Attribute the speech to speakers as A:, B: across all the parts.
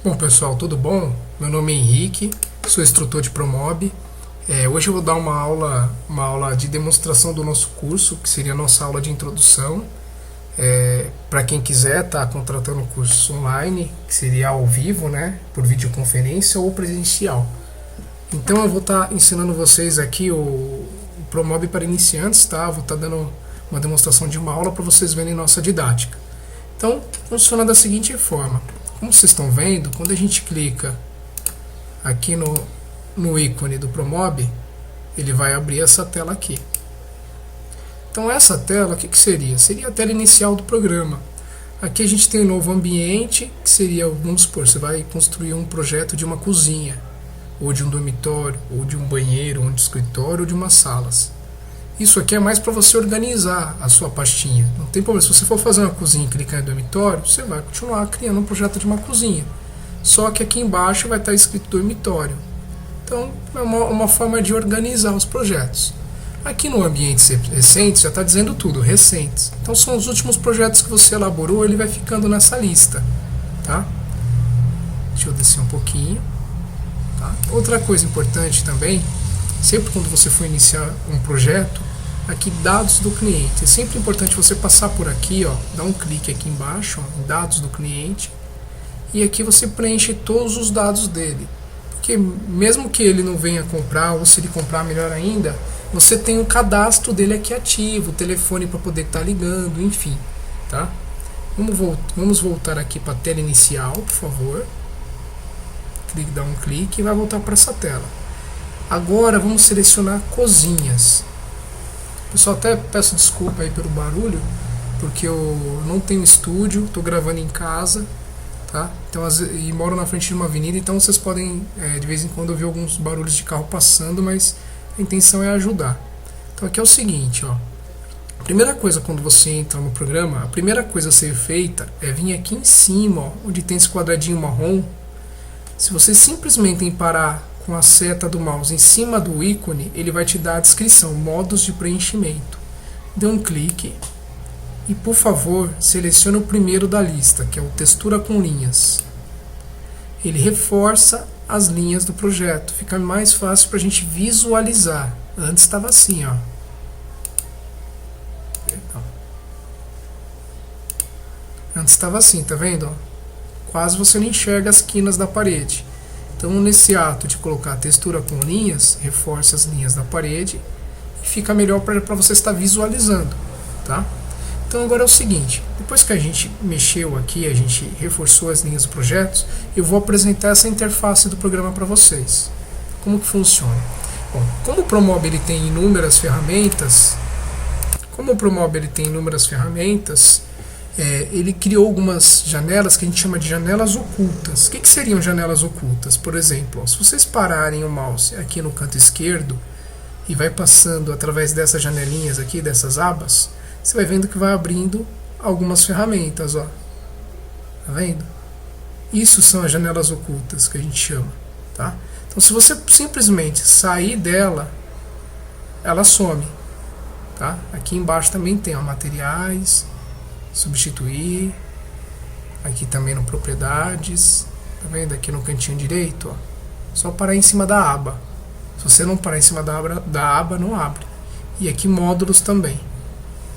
A: Bom pessoal, tudo bom? Meu nome é Henrique, sou instrutor de Promob. Hoje eu vou dar uma aula de demonstração do nosso curso, que seria a nossa aula de introdução. Para quem quiser estar contratando o curso online, que seria ao vivo, né, por videoconferência ou presencial. Então eu vou estar ensinando vocês aqui o Promob para iniciantes, tá? Vou estar dando uma demonstração de uma aula para vocês verem nossa didática. Então funciona da seguinte forma. Como vocês estão vendo, quando a gente clica aqui no ícone do Promob, ele vai abrir essa tela aqui. Então essa tela, o que seria? Seria a tela inicial do programa. Aqui a gente tem um novo ambiente, que seria, vamos supor, você vai construir um projeto de uma cozinha, ou de um dormitório, ou de um banheiro, ou de um escritório, ou de umas salas. Isso aqui é mais para você organizar a sua pastinha. Não tem problema, se você for fazer uma cozinha e clicar em dormitório, você vai continuar criando um projeto de uma cozinha. Só que aqui embaixo vai estar escrito dormitório. Então é uma forma de organizar os projetos. Aqui no ambiente recentes já está dizendo tudo, recentes. Então são os últimos projetos que você elaborou, ele vai ficando nessa lista. Tá? Deixa eu descer um pouquinho. Tá? Outra coisa importante também, sempre quando você for iniciar um projeto, aqui dados do cliente, é sempre importante você passar por aqui, ó, dar um clique aqui embaixo, ó, em dados do cliente, e aqui você preenche todos os dados dele, porque mesmo que ele não venha comprar, ou se ele comprar, melhor ainda, você tem o cadastro dele aqui ativo, o telefone para poder estar ligando, enfim, tá? Vamos voltar aqui para a tela inicial, por favor. Dá um clique e vai voltar para essa tela. Agora vamos selecionar cozinhas. Pessoal, até peço desculpa aí pelo barulho, porque eu não tenho estúdio, estou gravando em casa, tá? Então, e moro na frente de uma avenida, então vocês podem de vez em quando ouvir alguns barulhos de carro passando, mas a intenção é ajudar. Então aqui é o seguinte, ó. A primeira coisa quando você entra no programa, a primeira coisa a ser feita é vir aqui em cima, ó, onde tem esse quadradinho marrom. Se você simplesmente parar com a seta do mouse em cima do ícone, ele vai te dar a descrição, modos de preenchimento. Dê um clique e, por favor, selecione o primeiro da lista, que é o textura com linhas. Ele reforça as linhas do projeto, fica mais fácil para a gente visualizar. Antes estava assim, ó. Antes estava assim, tá vendo? Quase você não enxerga as quinas da parede. Então, nesse ato de colocar a textura com linhas, reforça as linhas da parede e fica melhor para você estar visualizando, tá? Então, agora é o seguinte, depois que a gente mexeu aqui, a gente reforçou as linhas do projeto, eu vou apresentar essa interface do programa para vocês. Como que funciona? Bom, como o Promob ele tem inúmeras ferramentas, ele criou algumas janelas que a gente chama de janelas ocultas. O que seriam janelas ocultas? Por exemplo, se vocês pararem o mouse aqui no canto esquerdo e vai passando através dessas janelinhas aqui, dessas abas, você vai vendo que vai abrindo algumas ferramentas, ó. Tá vendo? Isso são as janelas ocultas que a gente chama, tá? Então, se você simplesmente sair dela, ela some, tá? Aqui embaixo também tem, ó, materiais, substituir, aqui também no propriedades, tá vendo? Aqui no cantinho direito, ó, só parar em cima da aba. Se você não parar em cima da aba não abre. E aqui módulos também,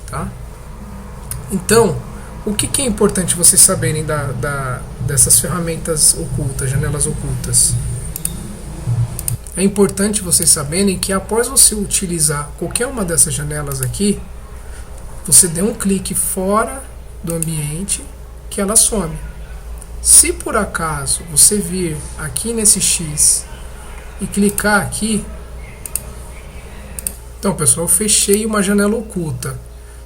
A: tá? Então, o que é importante vocês saberem dessas ferramentas ocultas, janelas ocultas? É importante vocês saberem que após você utilizar qualquer uma dessas janelas aqui, você dê um clique fora do ambiente que ela some. Se por acaso você vir aqui nesse X e clicar aqui, então pessoal, eu fechei uma janela oculta.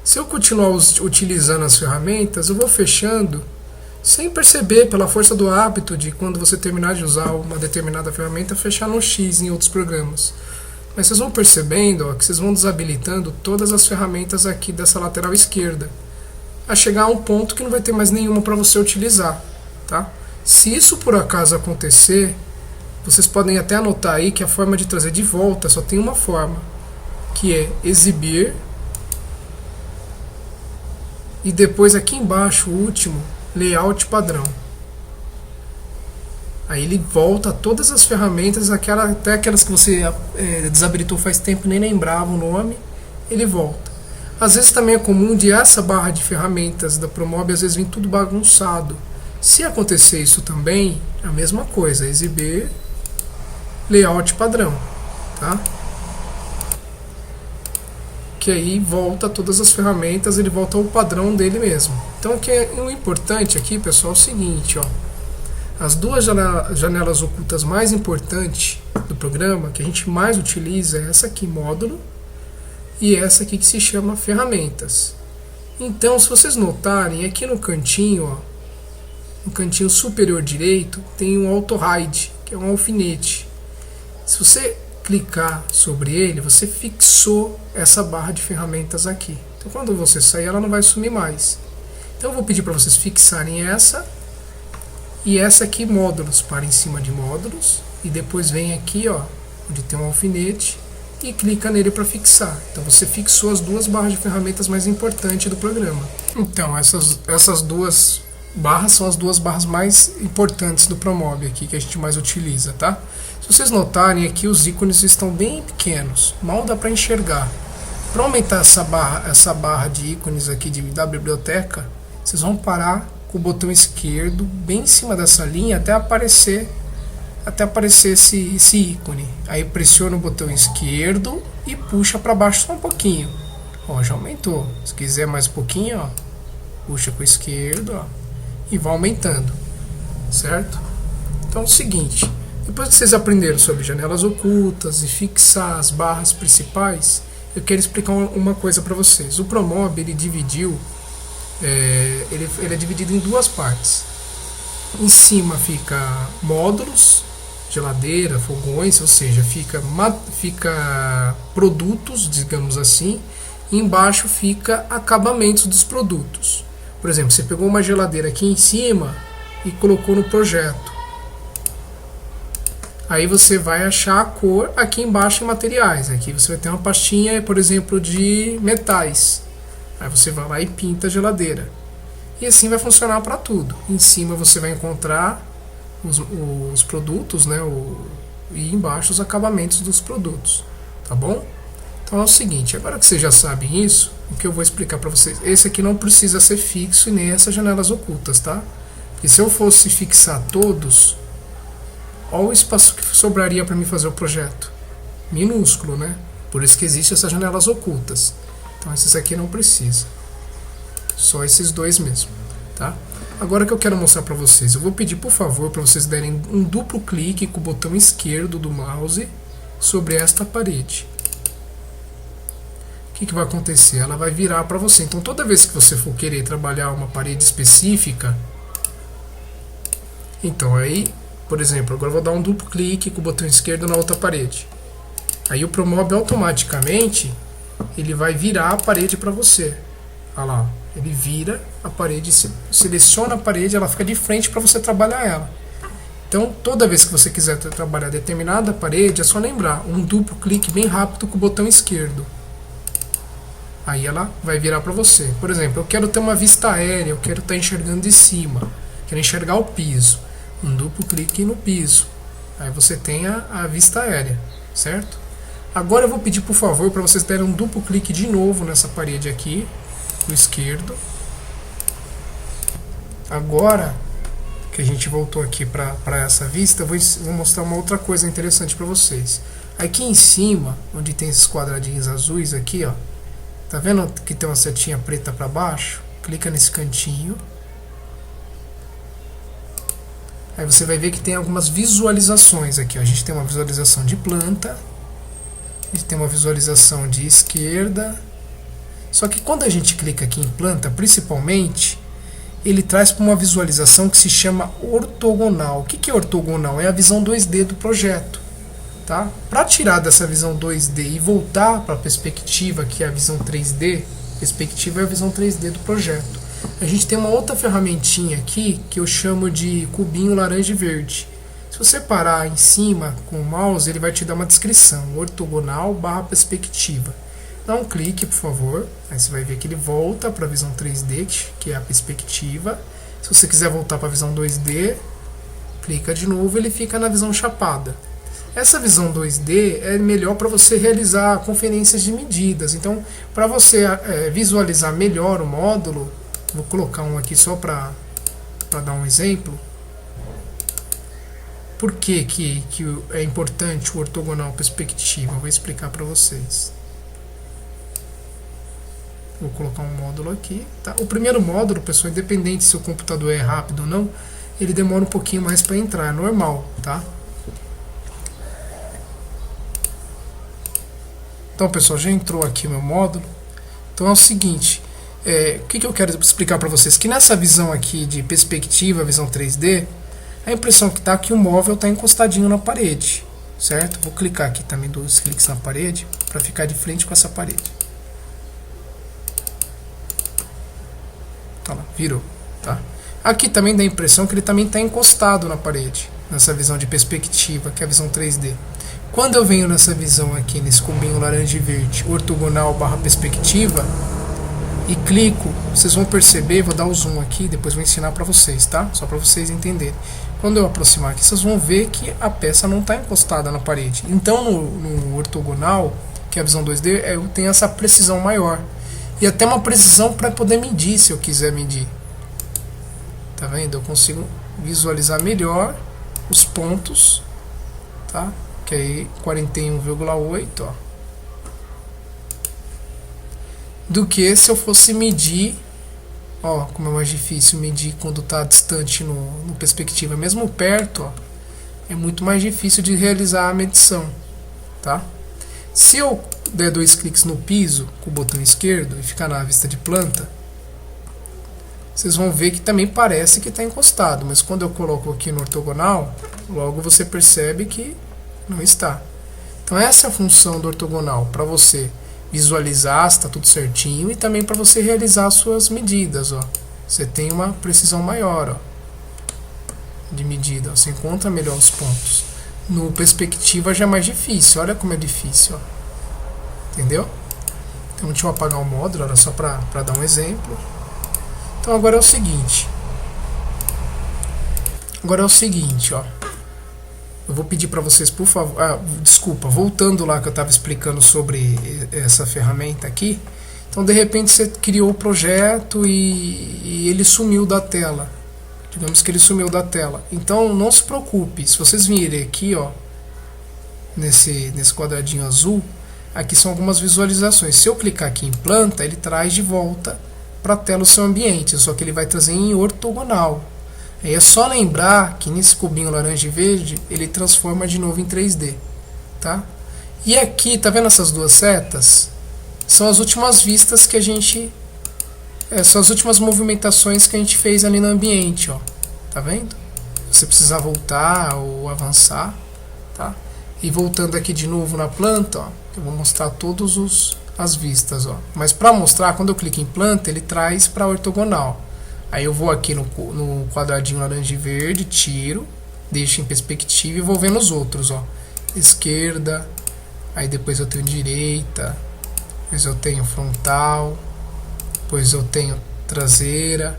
A: Se eu continuar utilizando as ferramentas, eu vou fechando sem perceber, pela força do hábito de quando você terminar de usar uma determinada ferramenta, fechar no X em outros programas. Mas vocês vão percebendo, ó, que vocês vão desabilitando todas as ferramentas aqui dessa lateral esquerda, a chegar a um ponto que não vai ter mais nenhuma para você utilizar, tá? Se isso por acaso acontecer, vocês podem até anotar aí que a forma de trazer de volta só tem uma forma, que é exibir, e depois aqui embaixo, o último, layout padrão. Aí ele volta todas as ferramentas, até aquelas que você desabilitou faz tempo e nem lembrava o nome, ele volta. Às vezes também é comum de essa barra de ferramentas da Promob, às vezes vem tudo bagunçado. Se acontecer isso também, é a mesma coisa, exibir layout padrão, tá? Que aí volta todas as ferramentas, ele volta ao padrão dele mesmo. Então o importante aqui, pessoal, é o seguinte, ó. As duas janelas ocultas mais importantes do programa, que a gente mais utiliza, é essa aqui, módulo, e essa aqui que se chama ferramentas. Então, se vocês notarem, aqui no cantinho, ó, no cantinho superior direito, tem um auto hide, que é um alfinete. Se você clicar sobre ele, você fixou essa barra de ferramentas aqui. Então, quando você sair, ela não vai sumir mais. Então, eu vou pedir para vocês fixarem essa e essa aqui, módulos, para em cima de módulos, e depois vem aqui, ó, onde tem um alfinete, e clica nele para fixar. Então você fixou as duas barras de ferramentas mais importantes do programa. Então essas duas barras são as duas barras mais importantes do Promob aqui, que a gente mais utiliza, tá? Se vocês notarem aqui, os ícones estão bem pequenos, mal dá para enxergar. Para aumentar essa barra de ícones aqui da biblioteca, vocês vão parar com o botão esquerdo bem em cima dessa linha até aparecer esse ícone. Aí pressiona o botão esquerdo e puxa para baixo só um pouquinho. Ó, já aumentou. Se quiser mais um pouquinho, ó, puxa com o esquerdo, ó, e vai aumentando, certo? Então é o seguinte, depois que vocês aprenderam sobre janelas ocultas e fixar as barras principais, eu quero explicar uma coisa para vocês. O Promob, ele dividiu, ele é dividido em duas partes. Em cima fica módulos, geladeira, fogões, ou seja, fica produtos, digamos assim, e embaixo fica acabamentos dos produtos. Por exemplo, você pegou uma geladeira aqui em cima e colocou no projeto. Aí você vai achar a cor aqui embaixo em materiais. Aqui você vai ter uma pastinha, por exemplo, de metais. Aí você vai lá e pinta a geladeira. E assim vai funcionar para tudo. Em cima você vai encontrar os produtos, né, e embaixo os acabamentos dos produtos, tá bom? Então é o seguinte, agora que vocês já sabem isso, o que eu vou explicar para vocês, esse aqui não precisa ser fixo e nem essas janelas ocultas, tá? Porque se eu fosse fixar todos, olha o espaço que sobraria para mim fazer o projeto, minúsculo, né? Por isso que existem essas janelas ocultas. Então esses aqui não precisa, só esses dois mesmo, tá? Agora que eu quero mostrar para vocês, eu vou pedir por favor para vocês derem um duplo clique com o botão esquerdo do mouse sobre esta parede. O que vai acontecer? Ela vai virar para você. Então toda vez que você for querer trabalhar uma parede específica, então aí, por exemplo, agora eu vou dar um duplo clique com o botão esquerdo na outra parede. Aí o Promob automaticamente ele vai virar a parede para você. Olha lá, ele vira a parede, seleciona a parede, ela fica de frente para você trabalhar ela. Então, toda vez que você quiser trabalhar determinada parede, é só lembrar, um duplo clique bem rápido com o botão esquerdo. Aí ela vai virar para você. Por exemplo, eu quero ter uma vista aérea, eu quero estar enxergando de cima, quero enxergar o piso. Um duplo clique no piso. Aí você tem a vista aérea, certo? Agora eu vou pedir por favor para vocês derem um duplo clique de novo nessa parede aqui, o esquerdo. Agora que a gente voltou aqui para essa vista, eu vou mostrar uma outra coisa interessante para vocês. Aqui em cima, onde tem esses quadradinhos azuis aqui, ó, tá vendo que tem uma setinha preta para baixo? Clica nesse cantinho. Aí você vai ver que tem algumas visualizações aqui, ó. A gente tem uma visualização de planta, a gente tem uma visualização de esquerda. Só que quando a gente clica aqui em planta, principalmente, ele traz para uma visualização que se chama ortogonal. O que é ortogonal? É a visão 2D do projeto. Tá? Para tirar dessa visão 2D e voltar para a perspectiva, que é a visão 3D, perspectiva é a visão 3D do projeto. A gente tem uma outra ferramentinha aqui que eu chamo de cubinho laranja e verde. Se você parar em cima com o mouse, ele vai te dar uma descrição, ortogonal / perspectiva. Dá um clique, por favor. Aí você vai ver que ele volta para a visão 3D, que é a perspectiva. Se você quiser voltar para a visão 2D, Clica de novo, ele fica na visão chapada. Essa visão 2D é melhor para você realizar conferências de medidas. Então, para você visualizar melhor o módulo, vou colocar um aqui só para dar um exemplo. Por que é importante o ortogonal perspectiva? Vou explicar para vocês. Vou colocar um módulo aqui. Tá? O primeiro módulo, pessoal, independente se o computador é rápido ou não, ele demora um pouquinho mais para entrar, é normal, tá? Então, pessoal, já entrou aqui o meu módulo. Então é o seguinte, o que eu quero explicar para vocês? Que nessa visão aqui de perspectiva, visão 3D, a impressão que está é que o móvel está encostadinho na parede, certo? Vou clicar aqui também 2 cliques na parede, para ficar de frente com essa parede. Tá lá, virou, tá? Aqui também dá a impressão que ele também está encostado na parede, nessa visão de perspectiva, que é a visão 3D. Quando eu venho nessa visão aqui, nesse cubinho laranja e verde, ortogonal barra perspectiva, e clico, vocês vão perceber, vou dar o zoom aqui, depois vou ensinar para vocês, tá? Só para vocês entenderem. Quando eu aproximar aqui, vocês vão ver que a peça não está encostada na parede. Então, no ortogonal, que é a visão 2D, eu tenho essa precisão maior. E até uma precisão para poder medir, se eu quiser medir. Tá vendo? Eu consigo visualizar melhor os pontos, tá? Que aí 41,8, ó. Do que se eu fosse medir, ó, como é mais difícil medir quando está distante no perspectiva, mesmo perto, ó, é muito mais difícil de realizar a medição, tá? Se eu der 2 cliques no piso com o botão esquerdo e ficar na vista de planta, vocês vão ver que também parece que está encostado, mas quando eu coloco aqui no ortogonal, logo você percebe que não está. Então essa é a função do ortogonal, para você visualizar se está tudo certinho e também para você realizar as suas medidas, ó. Você tem uma precisão maior, ó, de medida, ó. Você encontra melhor os pontos. No perspectiva já é mais difícil, olha como é difícil, ó. Entendeu? Então deixa eu apagar o módulo, era só para dar um exemplo. Então agora é o seguinte. Ó. Eu vou pedir para vocês, por favor... desculpa, voltando lá que eu estava explicando sobre essa ferramenta aqui. Então, de repente, você criou o projeto e ele sumiu da tela. Digamos que ele sumiu da tela. Então, não se preocupe. Se vocês virem aqui, ó, nesse quadradinho azul, aqui são algumas visualizações. Se eu clicar aqui em planta, ele traz de volta para a tela o seu ambiente, só que ele vai trazer em ortogonal. Aí é só lembrar que nesse cubinho laranja e verde ele transforma de novo em 3D, tá? E aqui, tá vendo essas duas setas? São as últimas vistas que a gente... são as últimas movimentações que a gente fez ali no ambiente, ó. Tá vendo? Se você precisar voltar ou avançar, tá? E voltando aqui de novo na planta, ó, eu vou mostrar todas as vistas, ó. Mas para mostrar, quando eu clico em planta, ele traz para ortogonal. Aí eu vou aqui no quadradinho laranja e verde, tiro, deixo em perspectiva e vou vendo os outros, ó. Esquerda, aí depois eu tenho direita, depois eu tenho frontal, depois eu tenho traseira,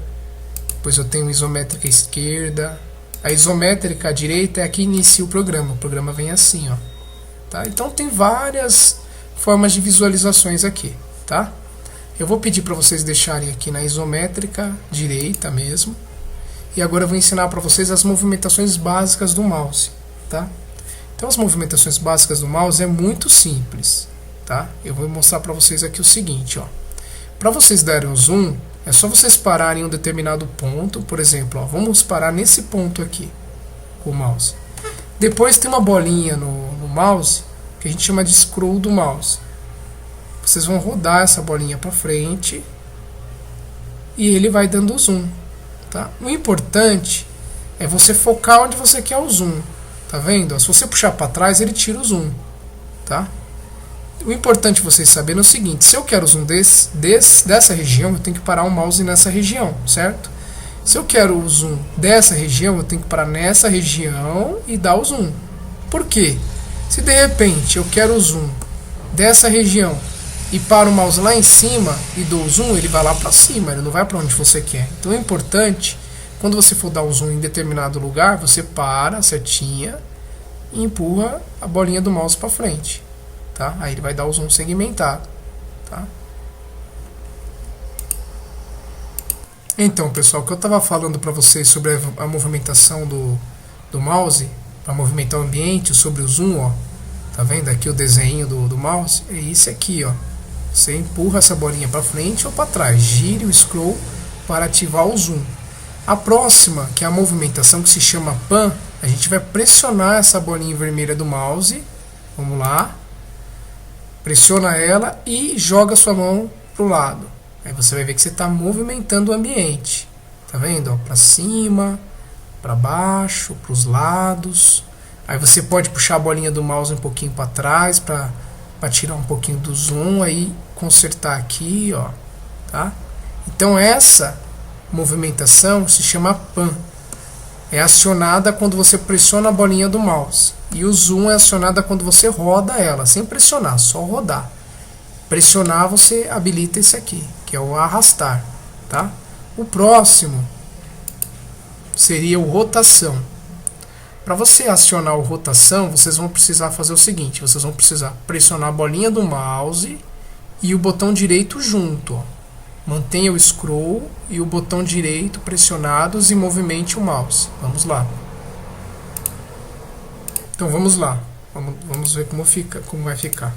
A: depois eu tenho isométrica esquerda. A isométrica à direita é aqui que inicia o programa vem assim, ó. Tá? Então tem várias formas de visualizações aqui, tá? Eu vou pedir para vocês deixarem aqui na isométrica direita mesmo. E agora eu vou ensinar para vocês as movimentações básicas do mouse, tá? Então as movimentações básicas do mouse é muito simples, tá? Eu vou mostrar para vocês aqui o seguinte, ó. Para vocês darem um zoom, é só vocês pararem em um determinado ponto, por exemplo, ó, vamos parar nesse ponto aqui com o mouse. Depois tem uma bolinha no mouse que a gente chama de scroll do mouse. Vocês vão rodar essa bolinha para frente e ele vai dando zoom, tá? O importante é você focar onde você quer o zoom, tá vendo? Se você puxar para trás, ele tira o zoom, tá? O importante vocês saberem é o seguinte: se eu quero o zoom dessa região, eu tenho que parar o mouse nessa região, certo? Se eu quero o zoom dessa região, eu tenho que parar nessa região e dar o zoom. Por quê? Se de repente eu quero o zoom dessa região e paro o mouse lá em cima e dou o zoom, ele vai lá para cima, ele não vai para onde você quer. Então é importante quando você for dar o zoom em determinado lugar, você para a setinha e empurra a bolinha do mouse para frente, tá? Aí ele vai dar o zoom segmentado, tá? Então, pessoal, o que eu estava falando para vocês sobre a movimentação do mouse, para movimentar o ambiente, sobre o zoom, ó, tá vendo aqui o desenho do mouse? É isso aqui, ó. Você empurra essa bolinha para frente ou para trás, gire o scroll para ativar o zoom. A próxima, que é a movimentação que se chama Pan, a gente vai pressionar essa bolinha vermelha do mouse, vamos lá, pressiona ela e joga sua mão para o lado. Aí você vai ver que você está movimentando o ambiente, tá vendo? Para cima, para baixo, para os lados. Aí você pode puxar a bolinha do mouse um pouquinho para trás para tirar um pouquinho do zoom, aí consertar aqui, ó, tá? Então essa movimentação se chama Pan. É acionada quando você pressiona a bolinha do mouse. E o zoom é acionada quando você roda ela, sem pressionar, só rodar. Pressionar você habilita esse aqui, que é o arrastar, tá? O próximo seria o rotação. Para você acionar o rotação, vocês vão precisar fazer o seguinte, vocês vão precisar pressionar a bolinha do mouse e o botão direito junto, ó. Mantenha o scroll e o botão direito pressionados e movimente o mouse. Vamos lá. Então vamos lá. Vamos ver como vai ficar.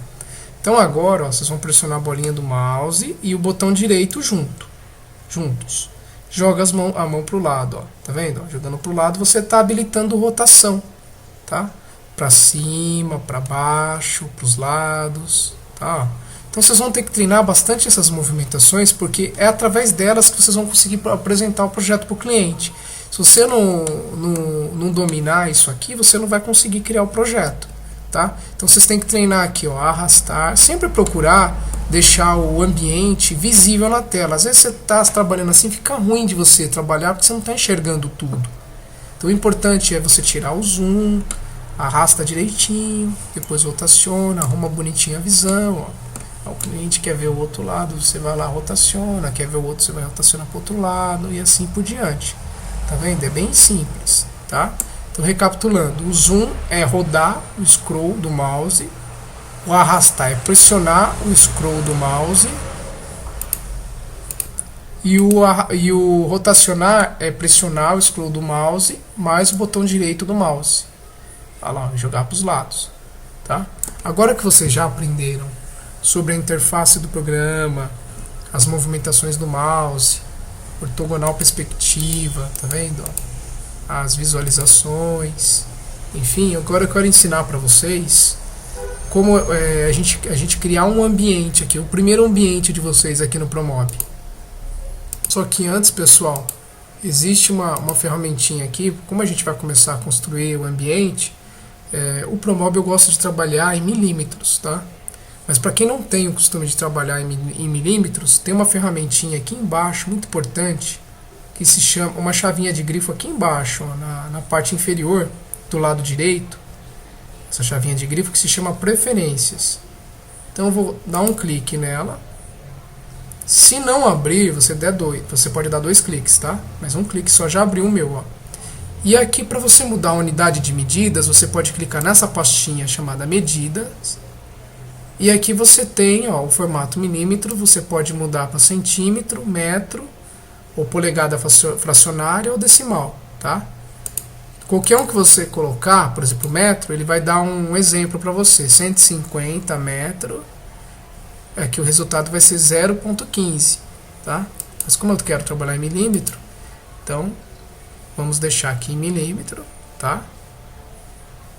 A: Então agora, ó, vocês vão pressionar a bolinha do mouse e o botão direito juntos. Joga a mão para o lado, ó. Tá vendo? Ó, jogando para o lado, você está habilitando rotação, tá? Para cima, para baixo, para os lados, tá? Então vocês vão ter que treinar bastante essas movimentações, porque é através delas que vocês vão conseguir apresentar o projeto para o cliente. Se você não dominar isso aqui, você não vai conseguir criar o projeto, tá? Então vocês têm que treinar aqui, ó, arrastar, sempre procurar deixar o ambiente visível na tela. Às vezes você está trabalhando assim, fica ruim de você trabalhar porque você não está enxergando tudo. Então o importante é você tirar o zoom, arrasta direitinho, depois rotaciona, arruma bonitinho a visão, ó. O cliente quer ver o outro lado, você vai lá, rotaciona, quer ver o outro, você vai rotacionar para o outro lado e assim por diante. Tá vendo? É bem simples, tá? Então, recapitulando, o zoom é rodar o scroll do mouse, o arrastar é pressionar o scroll do mouse e o rotacionar é pressionar o scroll do mouse mais o botão direito do mouse. Olha lá, jogar para os lados, tá? Agora que vocês já aprenderam sobre a interface do programa, as movimentações do mouse, ortogonal perspectiva, tá vendo? As visualizações, enfim, agora eu quero ensinar para vocês como a gente criar um ambiente aqui, o primeiro ambiente de vocês aqui no Promob. Só que antes, pessoal, existe uma ferramentinha aqui, como a gente vai começar a construir o ambiente, o Promob eu gosto de trabalhar em milímetros, tá? Mas para quem não tem o costume de trabalhar em milímetros, tem uma ferramentinha aqui embaixo, muito importante, que se chama, uma chavinha de grifo aqui embaixo, ó, na parte inferior do lado direito, essa chavinha de grifo que se chama Preferências. Então eu vou dar um clique nela. Se não abrir, você pode dar 2 cliques, tá? Mas um clique só já abriu o meu, ó. E aqui, para você mudar a unidade de medidas, você pode clicar nessa pastinha chamada Medidas. E aqui você tem, ó, o formato milímetro, você pode mudar para centímetro, metro, ou polegada fracionária ou decimal, tá? Qualquer um que você colocar, por exemplo, metro, ele vai dar um exemplo para você, 150 metros, aqui o resultado vai ser 0,15, tá? Mas como eu quero trabalhar em milímetro, então vamos deixar aqui em milímetro, tá?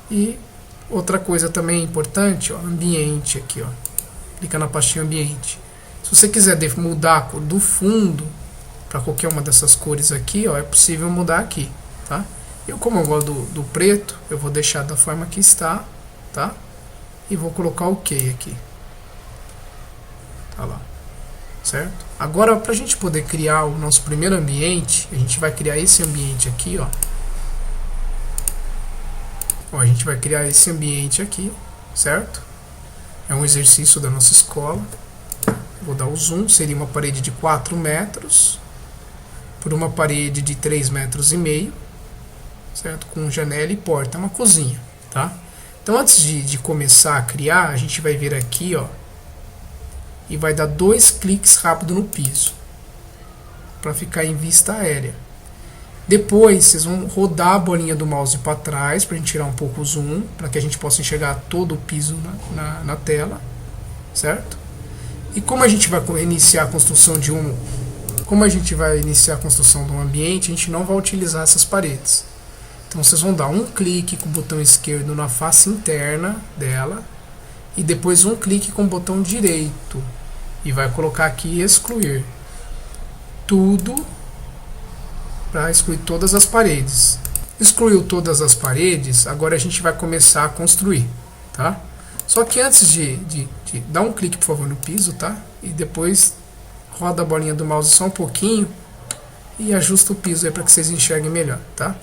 A: E outra coisa também importante, ó, ambiente aqui, ó. Clica na pastinha ambiente. Se você quiser mudar a cor do fundo para qualquer uma dessas cores aqui, ó, é possível mudar aqui, tá? Eu, como eu gosto do preto, eu vou deixar da forma que está, tá? E vou colocar o OK aqui. Tá lá. Certo? Agora, para a gente poder criar o nosso primeiro ambiente, a gente vai criar esse ambiente aqui, ó. A gente vai criar esse ambiente aqui, certo? É um exercício da nossa escola. Vou dar o zoom, seria uma parede de 4 metros. por uma parede de 3,5 metros, certo? Com janela e porta, é uma cozinha, tá? Então antes de começar a criar, a gente vai vir aqui, ó, e vai dar 2 cliques rápido no piso, para ficar em vista aérea. Depois vocês vão rodar a bolinha do mouse para trás, para a gente tirar um pouco o zoom, para que a gente possa enxergar todo o piso na tela, certo? E como a gente vai iniciar a construção de um ambiente, a gente não vai utilizar essas paredes. Então vocês vão dar um clique com o botão esquerdo na face interna dela e depois um clique com o botão direito e vai colocar aqui excluir tudo, para excluir todas as paredes. Excluiu todas as paredes, agora a gente vai começar a construir, tá? Só que antes de dar um clique, por favor, no piso, tá? E depois roda a bolinha do mouse só um pouquinho e ajusta o piso aí para que vocês enxerguem melhor, tá?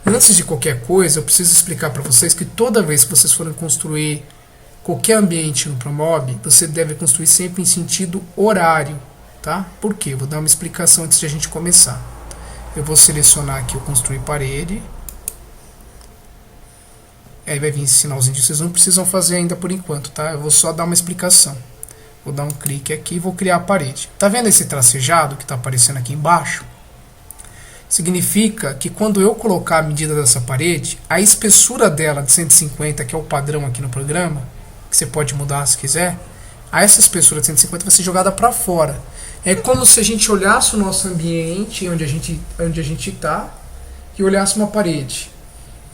A: Antes de qualquer coisa, eu preciso explicar para vocês que toda vez que vocês forem construir qualquer ambiente no Promob, você deve construir sempre em sentido horário, tá? Por quê? Vou dar uma explicação antes de a gente começar. Eu vou selecionar aqui o construir parede. Aí vai vir esse sinalzinho. Vocês não precisam fazer ainda por enquanto, tá? Eu vou só dar uma explicação. Vou dar um clique aqui e vou criar a parede. Tá vendo esse tracejado que está aparecendo aqui embaixo? Significa que quando eu colocar a medida dessa parede, a espessura dela de 150, que é o padrão aqui no programa, que você pode mudar se quiser, essa espessura de 150 vai ser jogada para fora. É como se a gente olhasse o nosso ambiente, onde a gente está, e olhasse uma parede.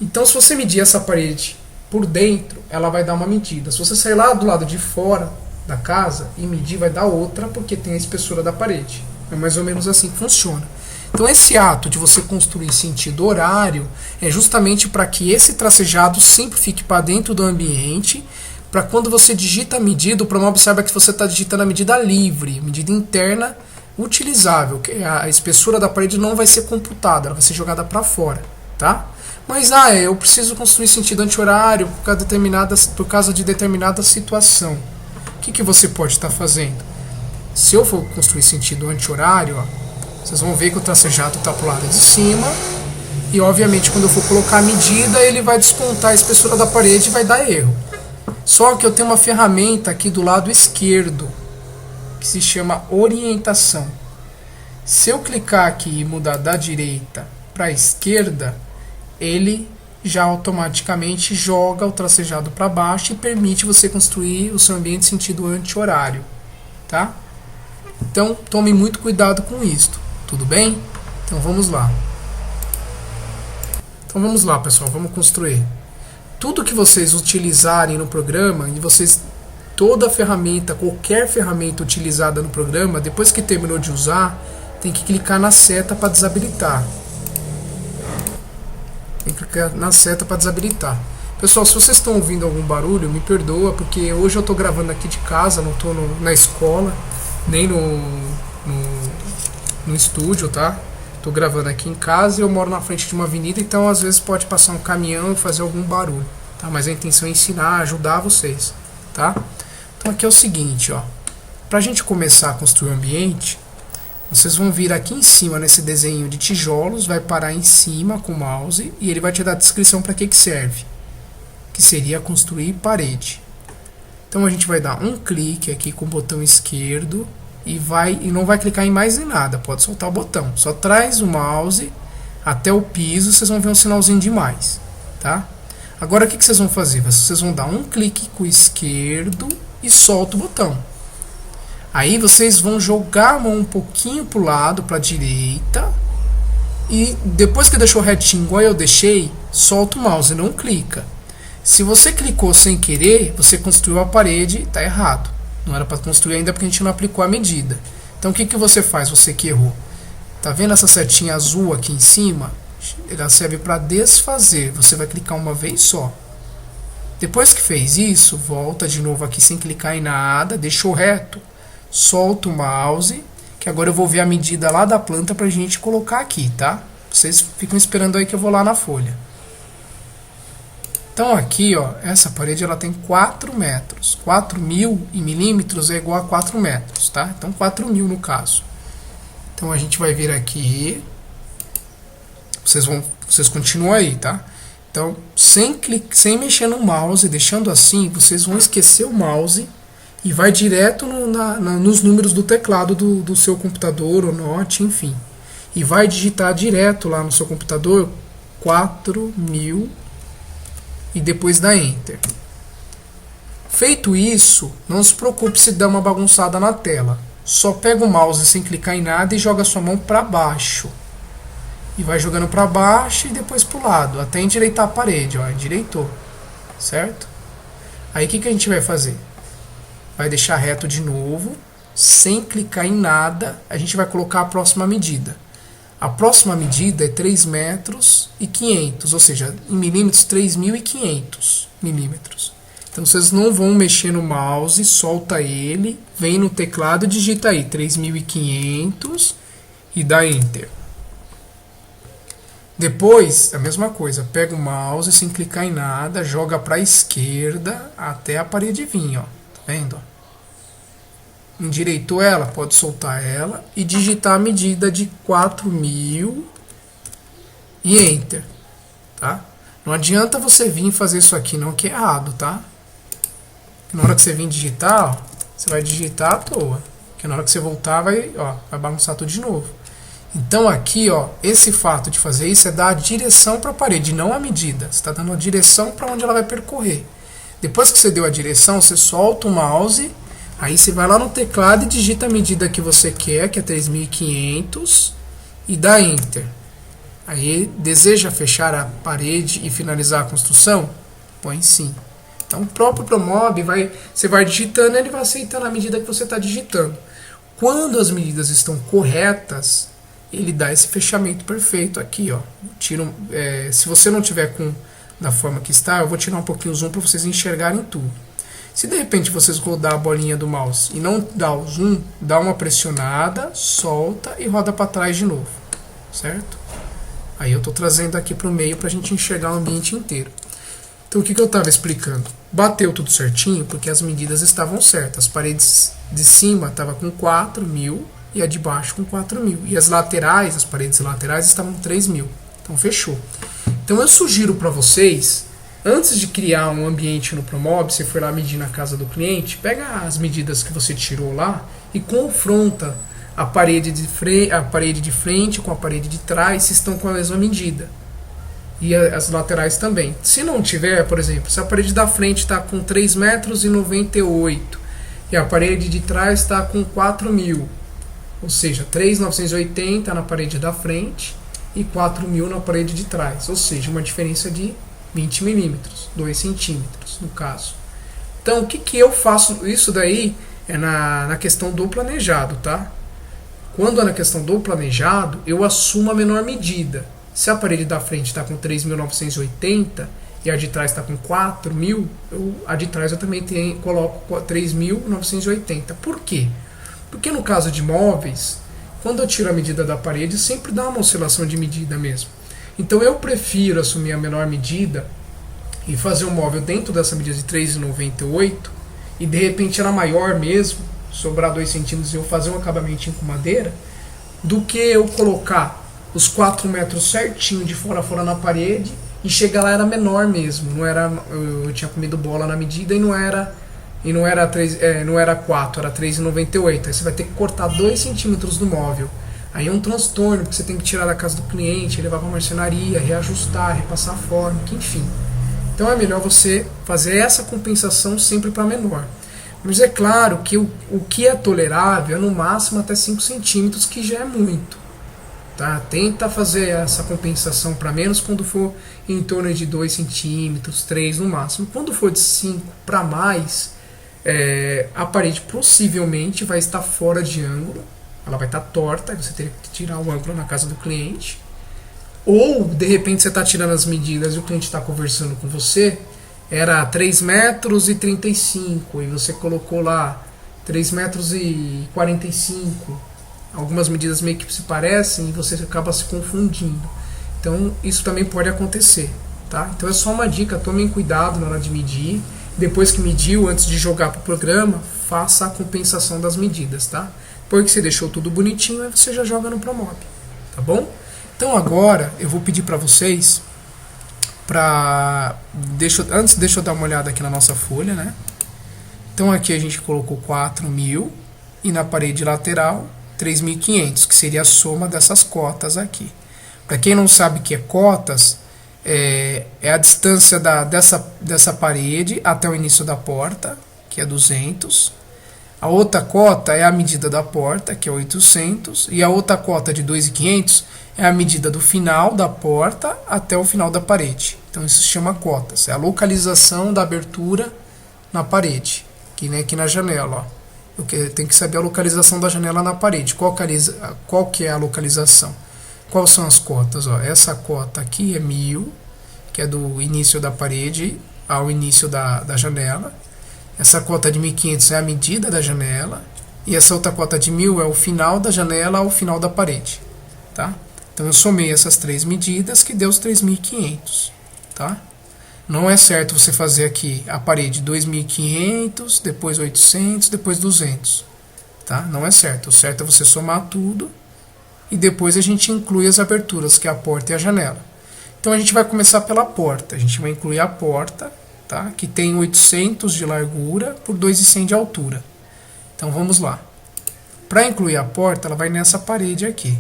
A: Então, se você medir essa parede por dentro, ela vai dar uma medida. Se você sair lá do lado de fora da casa e medir, vai dar outra, porque tem a espessura da parede. É mais ou menos assim que funciona. Então, esse ato de você construir em sentido horário é justamente para que esse tracejado sempre fique para dentro do ambiente, para quando você digita a medida, o Promob saiba que você está digitando a medida livre, medida interna utilizável, que a espessura da parede não vai ser computada, ela vai ser jogada para fora, tá? Mas eu preciso construir sentido anti-horário por causa de determinada situação. O que você pode estar fazendo? Se eu for construir sentido anti-horário, vocês vão ver que o tracejado está para o lado de cima e obviamente quando eu for colocar a medida ele vai descontar a espessura da parede e vai dar erro. Só que eu tenho uma ferramenta aqui do lado esquerdo que se chama orientação. Se eu clicar aqui e mudar da direita para a esquerda, ele já automaticamente joga o tracejado para baixo e permite você construir o seu ambiente em sentido anti-horário, tá? Então tome muito cuidado com isto, tudo bem? Então vamos lá. Então vamos lá, pessoal, vamos construir. Tudo que vocês utilizarem no programa, e toda ferramenta, qualquer ferramenta utilizada no programa, depois que terminou de usar, tem que clicar na seta para desabilitar. Tem que clicar na seta para desabilitar. Pessoal, se vocês estão ouvindo algum barulho, me perdoa, porque hoje eu estou gravando aqui de casa, não estou na escola, nem no estúdio, tá? Estou gravando aqui em casa e eu moro na frente de uma avenida, então às vezes pode passar um caminhão e fazer algum barulho, tá? Mas a intenção é ensinar, ajudar vocês, tá? Então aqui é o seguinte, ó. Pra gente começar a construir o ambiente, vocês vão vir aqui em cima nesse desenho de tijolos, vai parar em cima com o mouse e ele vai te dar a descrição para que serve, que seria construir parede. Então a gente vai dar um clique aqui com o botão esquerdo e não vai clicar em mais em nada, pode soltar o botão, só traz o mouse até o piso, vocês vão ver um sinalzinho de mais, tá? Agora o que vocês vão fazer? Vocês vão dar um clique com o esquerdo e solta o botão. Aí vocês vão jogar a mão um pouquinho para o lado, para a direita, e depois que deixou retinho igual eu deixei, solta o mouse, não clica. Se você clicou sem querer, você construiu a parede, está errado. Não era para construir ainda porque a gente não aplicou a medida. Então o que você faz, você que errou? Tá vendo essa setinha azul aqui em cima? Ela serve para desfazer. Você vai clicar uma vez só. Depois que fez isso, volta de novo aqui sem clicar em nada, deixou reto. Solta o mouse, que agora eu vou ver a medida lá da planta pra gente colocar aqui, tá? Vocês ficam esperando aí que eu vou lá na folha. Então aqui, ó, essa parede ela tem 4 metros. 4.000 em milímetros é igual a 4 metros, tá? Então 4.000 no caso. Então a gente vai vir aqui, vocês continuam aí, tá? Então, sem mexer no mouse, deixando assim, vocês vão esquecer o mouse e vai direto nos números do teclado do seu computador ou note, enfim. E vai digitar direto lá no seu computador 4000 e depois dá Enter. Feito isso, não se preocupe se der uma bagunçada na tela. Só pega o mouse sem clicar em nada e joga sua mão para baixo. E vai jogando para baixo e depois para o lado, até endireitar a parede. Ó, endireitou, certo? Aí o que a gente vai fazer? Vai deixar reto de novo, sem clicar em nada, a gente vai colocar a próxima medida. A próxima medida é 3 metros e 500, ou seja, em milímetros 3.500 milímetros. Então vocês não vão mexer no mouse, solta ele, vem no teclado e digita aí 3.500 e dá Enter. Depois, a mesma coisa, pega o mouse sem clicar em nada, joga para a esquerda até a parede vir, ó. Tá vendo? Endireitou ela, pode soltar ela e digitar a medida de 4.000 e Enter, tá? Não adianta você vir fazer isso aqui não, que é errado, tá? Na hora que você vir digitar, ó, você vai digitar à toa, porque na hora que você voltar vai bagunçar tudo de novo. Então aqui, ó, esse fato de fazer isso é dar a direção para a parede, não a medida. Você está dando a direção para onde ela vai percorrer. Depois que você deu a direção, você solta o mouse, aí você vai lá no teclado e digita a medida que você quer, que é 3.500, e dá Enter. Aí, deseja fechar a parede e finalizar a construção? Põe sim. Então o próprio Promob, você vai digitando, ele vai aceitando a medida que você está digitando. Quando as medidas estão corretas, ele dá esse fechamento perfeito aqui, ó. Se você não tiver da forma que está, eu vou tirar um pouquinho o zoom para vocês enxergarem tudo. Se de repente vocês rodar a bolinha do mouse e não dar o zoom, dá uma pressionada, solta e roda para trás de novo, certo? Aí eu estou trazendo aqui para o meio para a gente enxergar o ambiente inteiro. Então o que eu estava explicando? Bateu tudo certinho porque as medidas estavam certas. As paredes de cima estavam com 4.000 e a de baixo com 4.000. E as laterais, as paredes laterais estavam com 3.000. Então fechou. Então eu sugiro para vocês, antes de criar um ambiente no Promob, você foi lá medir na casa do cliente, pega as medidas que você tirou lá e confronta a parede de frente com a parede de trás, se estão com a mesma medida. E as laterais também. Se não tiver, por exemplo, se a parede da frente está com 3,98 m e a parede de trás está com 4.000, ou seja, 3.980 na parede da frente e 4.000 na parede de trás, ou seja, uma diferença de 20 milímetros, 2 centímetros no caso. Então o que eu faço? Isso daí é na questão do planejado, tá? Quando é na questão do planejado, eu assumo a menor medida. Se a parede da frente está com 3.980 e a de trás está com 4.000, a de trás eu também coloco 3.980. Por quê? Porque no caso de móveis, quando eu tiro a medida da parede, sempre dá uma oscilação de medida mesmo. Então eu prefiro assumir a menor medida e fazer um móvel dentro dessa medida de 3,98 e de repente ela maior mesmo, sobrar 2 centímetros e eu fazer um acabamentinho com madeira, do que eu colocar os 4 metros certinho de fora a fora na parede e chegar lá era menor mesmo. Não era, eu tinha comido bola na medida e não era 4, era 3,98. Aí você vai ter que cortar 2 centímetros do móvel. Aí é um transtorno, porque você tem que tirar da casa do cliente, levar para a marcenaria, reajustar, repassar a forma, enfim. Então é melhor você fazer essa compensação sempre para menor. Mas é claro que o que é tolerável é no máximo até 5 centímetros, que já é muito. Tá? Tenta fazer essa compensação para menos quando for em torno de 2 centímetros, 3 no máximo. Quando for de 5 para mais, a parede possivelmente vai estar fora de ângulo, ela vai estar torta, você teria que tirar o ângulo na casa do cliente. Ou, de repente, você está tirando as medidas e o cliente está conversando com você, era 3,35 metros e você colocou lá 3,45 metros. Algumas medidas meio que se parecem e você acaba se confundindo. Então isso também pode acontecer, tá? Então é só uma dica, tomem cuidado na hora de medir. Depois que mediu, antes de jogar para o programa, faça a compensação das medidas, tá? Depois que você deixou tudo bonitinho, aí você já joga no Promob, tá bom? Então agora eu vou pedir para vocês deixa eu dar uma olhada aqui na nossa folha, né? Então aqui a gente colocou 4.000 e na parede lateral 3.500, que seria a soma dessas cotas aqui. Para quem não sabe o que é cotas, é a distância dessa parede até o início da porta, que é 200. A outra cota é a medida da porta, que é 800. E a outra cota de 2.500 é a medida do final da porta até o final da parede. Então isso se chama cotas. É a localização da abertura na parede, aqui na janela. Ó. Tem que saber a localização da janela na parede. Qual que é a localização? Quais são as cotas? Ó, essa cota aqui é 1.000, que é do início da parede ao início da janela. Essa cota de 1.500 é a medida da janela. E essa outra cota de 1.000 é o final da janela ao final da parede. Tá? Então eu somei essas três medidas que deu os 3.500. Tá? Não é certo você fazer aqui a parede 2.500, depois 800, depois 200. Tá? Não é certo. O certo é você somar tudo e depois a gente inclui as aberturas, que é a porta e a janela. Então a gente vai começar pela porta. A gente vai incluir a porta, tá? Que tem 800 de largura por 2,100 de altura. Então vamos lá. Para incluir a porta, ela vai nessa parede aqui.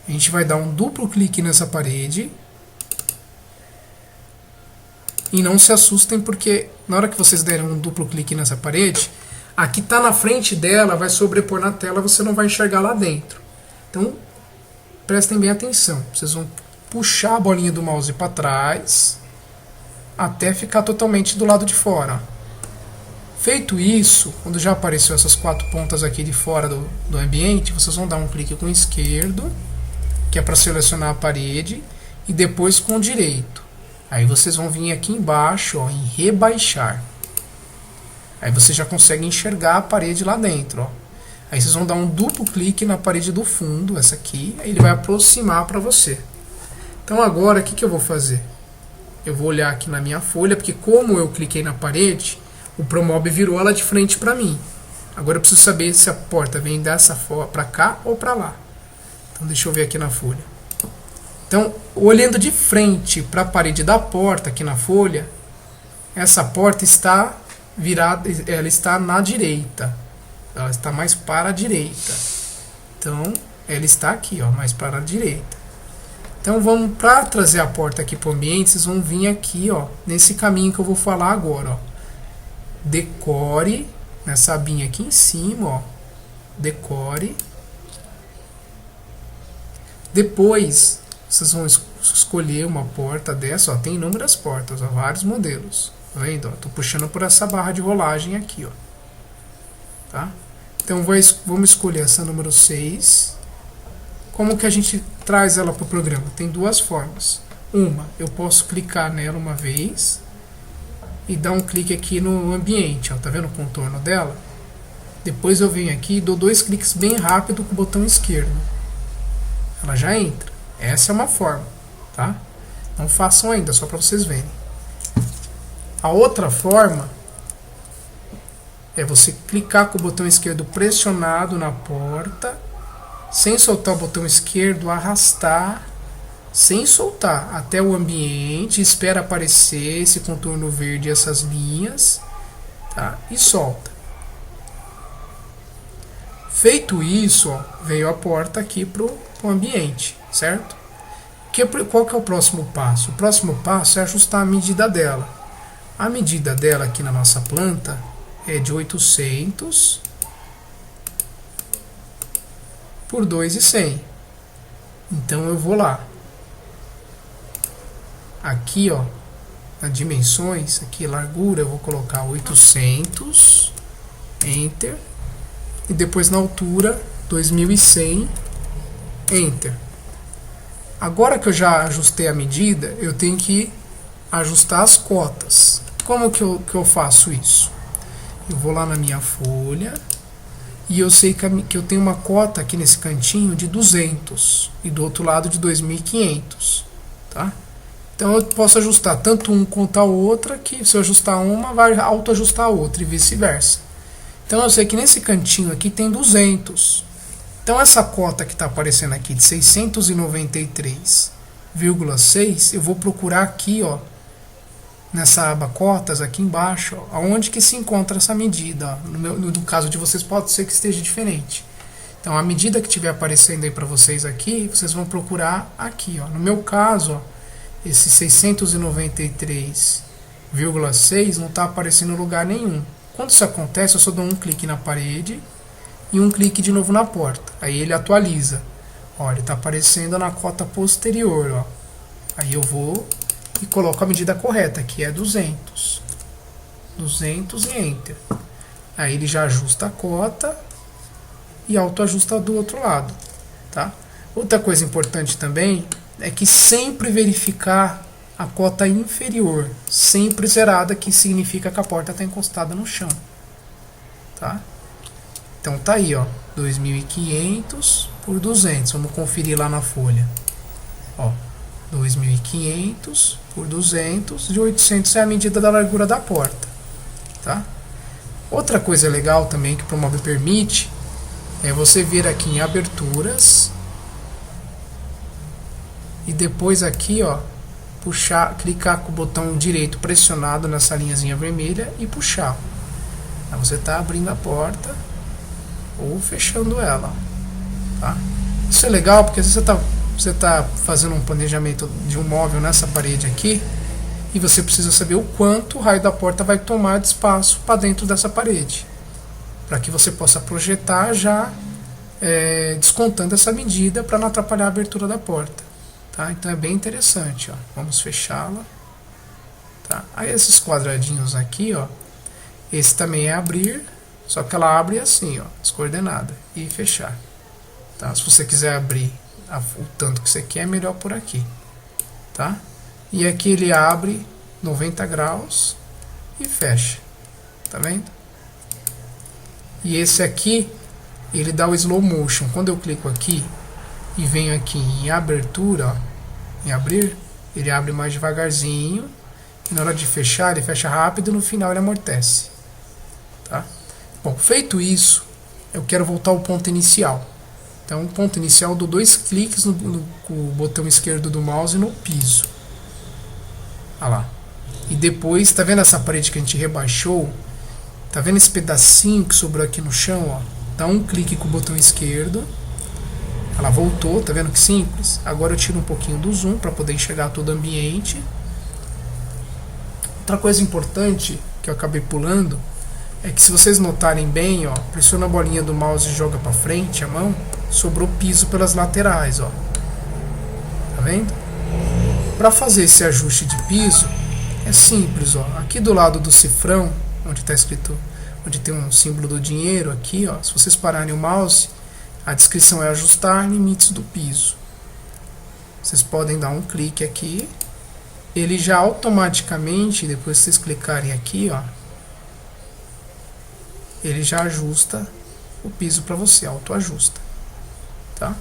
A: A gente vai dar um duplo clique nessa parede. E não se assustem, porque na hora que vocês derem um duplo clique nessa parede, a que está na frente dela vai sobrepor na tela, você não vai enxergar lá dentro. Então prestem bem atenção. Vocês vão puxar a bolinha do mouse para trás até ficar totalmente do lado de fora. Feito isso, quando já apareceu essas 4 pontas aqui de fora do ambiente, vocês vão dar um clique com o esquerdo, que é para selecionar a parede, e depois com o direito. Aí vocês vão vir aqui embaixo, ó, em rebaixar. Aí você já consegue enxergar a parede lá dentro. Ó. Aí vocês vão dar um duplo clique na parede do fundo, essa aqui, aí ele vai aproximar para você. Então agora o que eu vou fazer? Eu vou olhar aqui na minha folha, porque como eu cliquei na parede, o Promob virou ela de frente para mim. Agora eu preciso saber se a porta vem dessa para cá ou para lá. Então deixa eu ver aqui na folha. Então, olhando de frente para a parede da porta aqui na folha, essa porta está virada, ela está na direita. Ela está mais para a direita. Então, ela está aqui, ó, mais para a direita. Então, vamos para trazer a porta aqui para o ambiente, vocês vão vir aqui, ó, nesse caminho que eu vou falar agora, ó. Decore, nessa abinha aqui em cima, ó. Decore. Depois, vocês vão escolher uma porta dessa, ó. Tem inúmeras portas, ó, vários modelos. Tá vendo? Estou puxando por essa barra de rolagem aqui, ó. Tá? Então vamos escolher essa número 6. Como que a gente traz ela para o programa? Tem duas formas. Uma, eu posso clicar nela uma vez e dar um clique aqui no ambiente, ó, tá vendo o contorno dela? Depois eu venho aqui e dou 2 cliques bem rápido com o botão esquerdo. Ela já entra. Essa é uma forma, tá? Não façam ainda, só para vocês verem. A outra forma é você clicar com o botão esquerdo pressionado na porta, sem soltar o botão esquerdo, arrastar, sem soltar, até o ambiente, espera aparecer esse contorno verde e essas linhas, tá? E solta. Feito isso, ó, veio a porta aqui pro ambiente, certo? Qual que é o próximo passo? O próximo passo é ajustar a medida dela. A medida dela aqui na nossa planta é de 800 por 2,100. Então eu vou lá. Aqui, ó, nas dimensões, aqui largura, eu vou colocar 800, Enter. E depois na altura, 2100, Enter. Agora que eu já ajustei a medida, eu tenho que ajustar as cotas. Como que eu faço isso? Eu vou lá na minha folha e eu sei que eu tenho uma cota aqui nesse cantinho de 200 e do outro lado de 2500, tá? Então eu posso ajustar tanto um quanto a outra, que se eu ajustar uma vai autoajustar a outra e vice-versa. Então eu sei que nesse cantinho aqui tem 200. Então essa cota que está aparecendo aqui de 693,6, eu vou procurar aqui, ó, nessa aba cotas aqui embaixo, ó, aonde que se encontra essa medida. Ó. No caso de vocês pode ser que esteja diferente. Então a medida que estiver aparecendo aí para vocês aqui, vocês vão procurar aqui. Ó. No meu caso, ó, esse 693,6 não está aparecendo em lugar nenhum. Quando isso acontece, eu só dou um clique na parede e um clique de novo na porta. Aí ele atualiza. Ó, ele está aparecendo na cota posterior. Ó. Aí eu vou e coloco a medida correta, que é 200. 200 e Enter. Aí ele já ajusta a cota e autoajusta do outro lado. Tá? Outra coisa importante também é que sempre verificar a cota inferior, sempre zerada, que significa que a porta está encostada no chão. Tá? Então tá aí, ó, 2.500 por 200. Vamos conferir lá na folha. Ó, 2.500 por 200, de 800 é a medida da largura da porta. Tá? Outra coisa legal também que o Promob permite é você vir aqui em aberturas e depois aqui, ó, puxar, clicar com o botão direito pressionado nessa linhazinha vermelha e puxar. Aí você está abrindo a porta ou fechando ela. Tá? Isso é legal porque às vezes você tá fazendo um planejamento de um móvel nessa parede aqui e você precisa saber o quanto o raio da porta vai tomar de espaço para dentro dessa parede, para que você possa projetar já descontando essa medida para não atrapalhar a abertura da porta. Tá? Então é bem interessante. Ó. Vamos fechá-la. Tá? Aí esses quadradinhos aqui, ó, esse também é abrir, só que ela abre assim, ó, descoordenada, e fechar. Tá? Se você quiser abrir o tanto que você quer, é melhor por aqui. Tá? E aqui ele abre 90 graus e fecha. Tá vendo? E esse aqui, ele dá o slow motion. Quando eu clico aqui e venho aqui em abertura, ó, em abrir, ele abre mais devagarzinho. E na hora de fechar, ele fecha rápido e no final ele amortece. Tá? Bom, feito isso, eu quero voltar ao ponto inicial. Então, o ponto inicial, eu dou 2 cliques com o botão esquerdo do mouse no piso. Olha lá. E depois, tá vendo essa parede que a gente rebaixou? Tá vendo esse pedacinho que sobrou aqui no chão? Ó? Dá um clique com o botão esquerdo. Ela voltou, tá vendo que simples? Agora eu tiro um pouquinho do zoom para poder enxergar todo o ambiente. Outra coisa importante que eu acabei pulando é que, se vocês notarem bem, ó, pressiona a bolinha do mouse e joga para frente a mão, sobrou piso pelas laterais, ó. Tá vendo? Para fazer esse ajuste de piso é simples, ó. Aqui do lado do cifrão, onde está escrito, onde tem um símbolo do dinheiro aqui, ó, se vocês pararem o mouse, a descrição é ajustar limites do piso. Vocês podem dar um clique aqui, ele já automaticamente, depois que vocês clicarem aqui, ó, ele já ajusta o piso para você, autoajusta. Tá?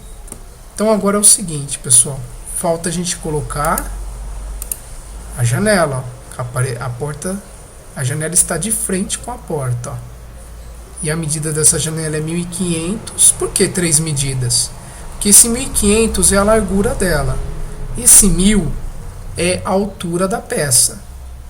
A: Então agora é o seguinte, pessoal, falta a gente colocar a janela, ó. A porta, a janela está de frente com a porta, ó. E a medida dessa janela é 1.500. Por que 3 medidas? Porque esse 1.500 é a largura dela. Esse 1.000 é a altura da peça.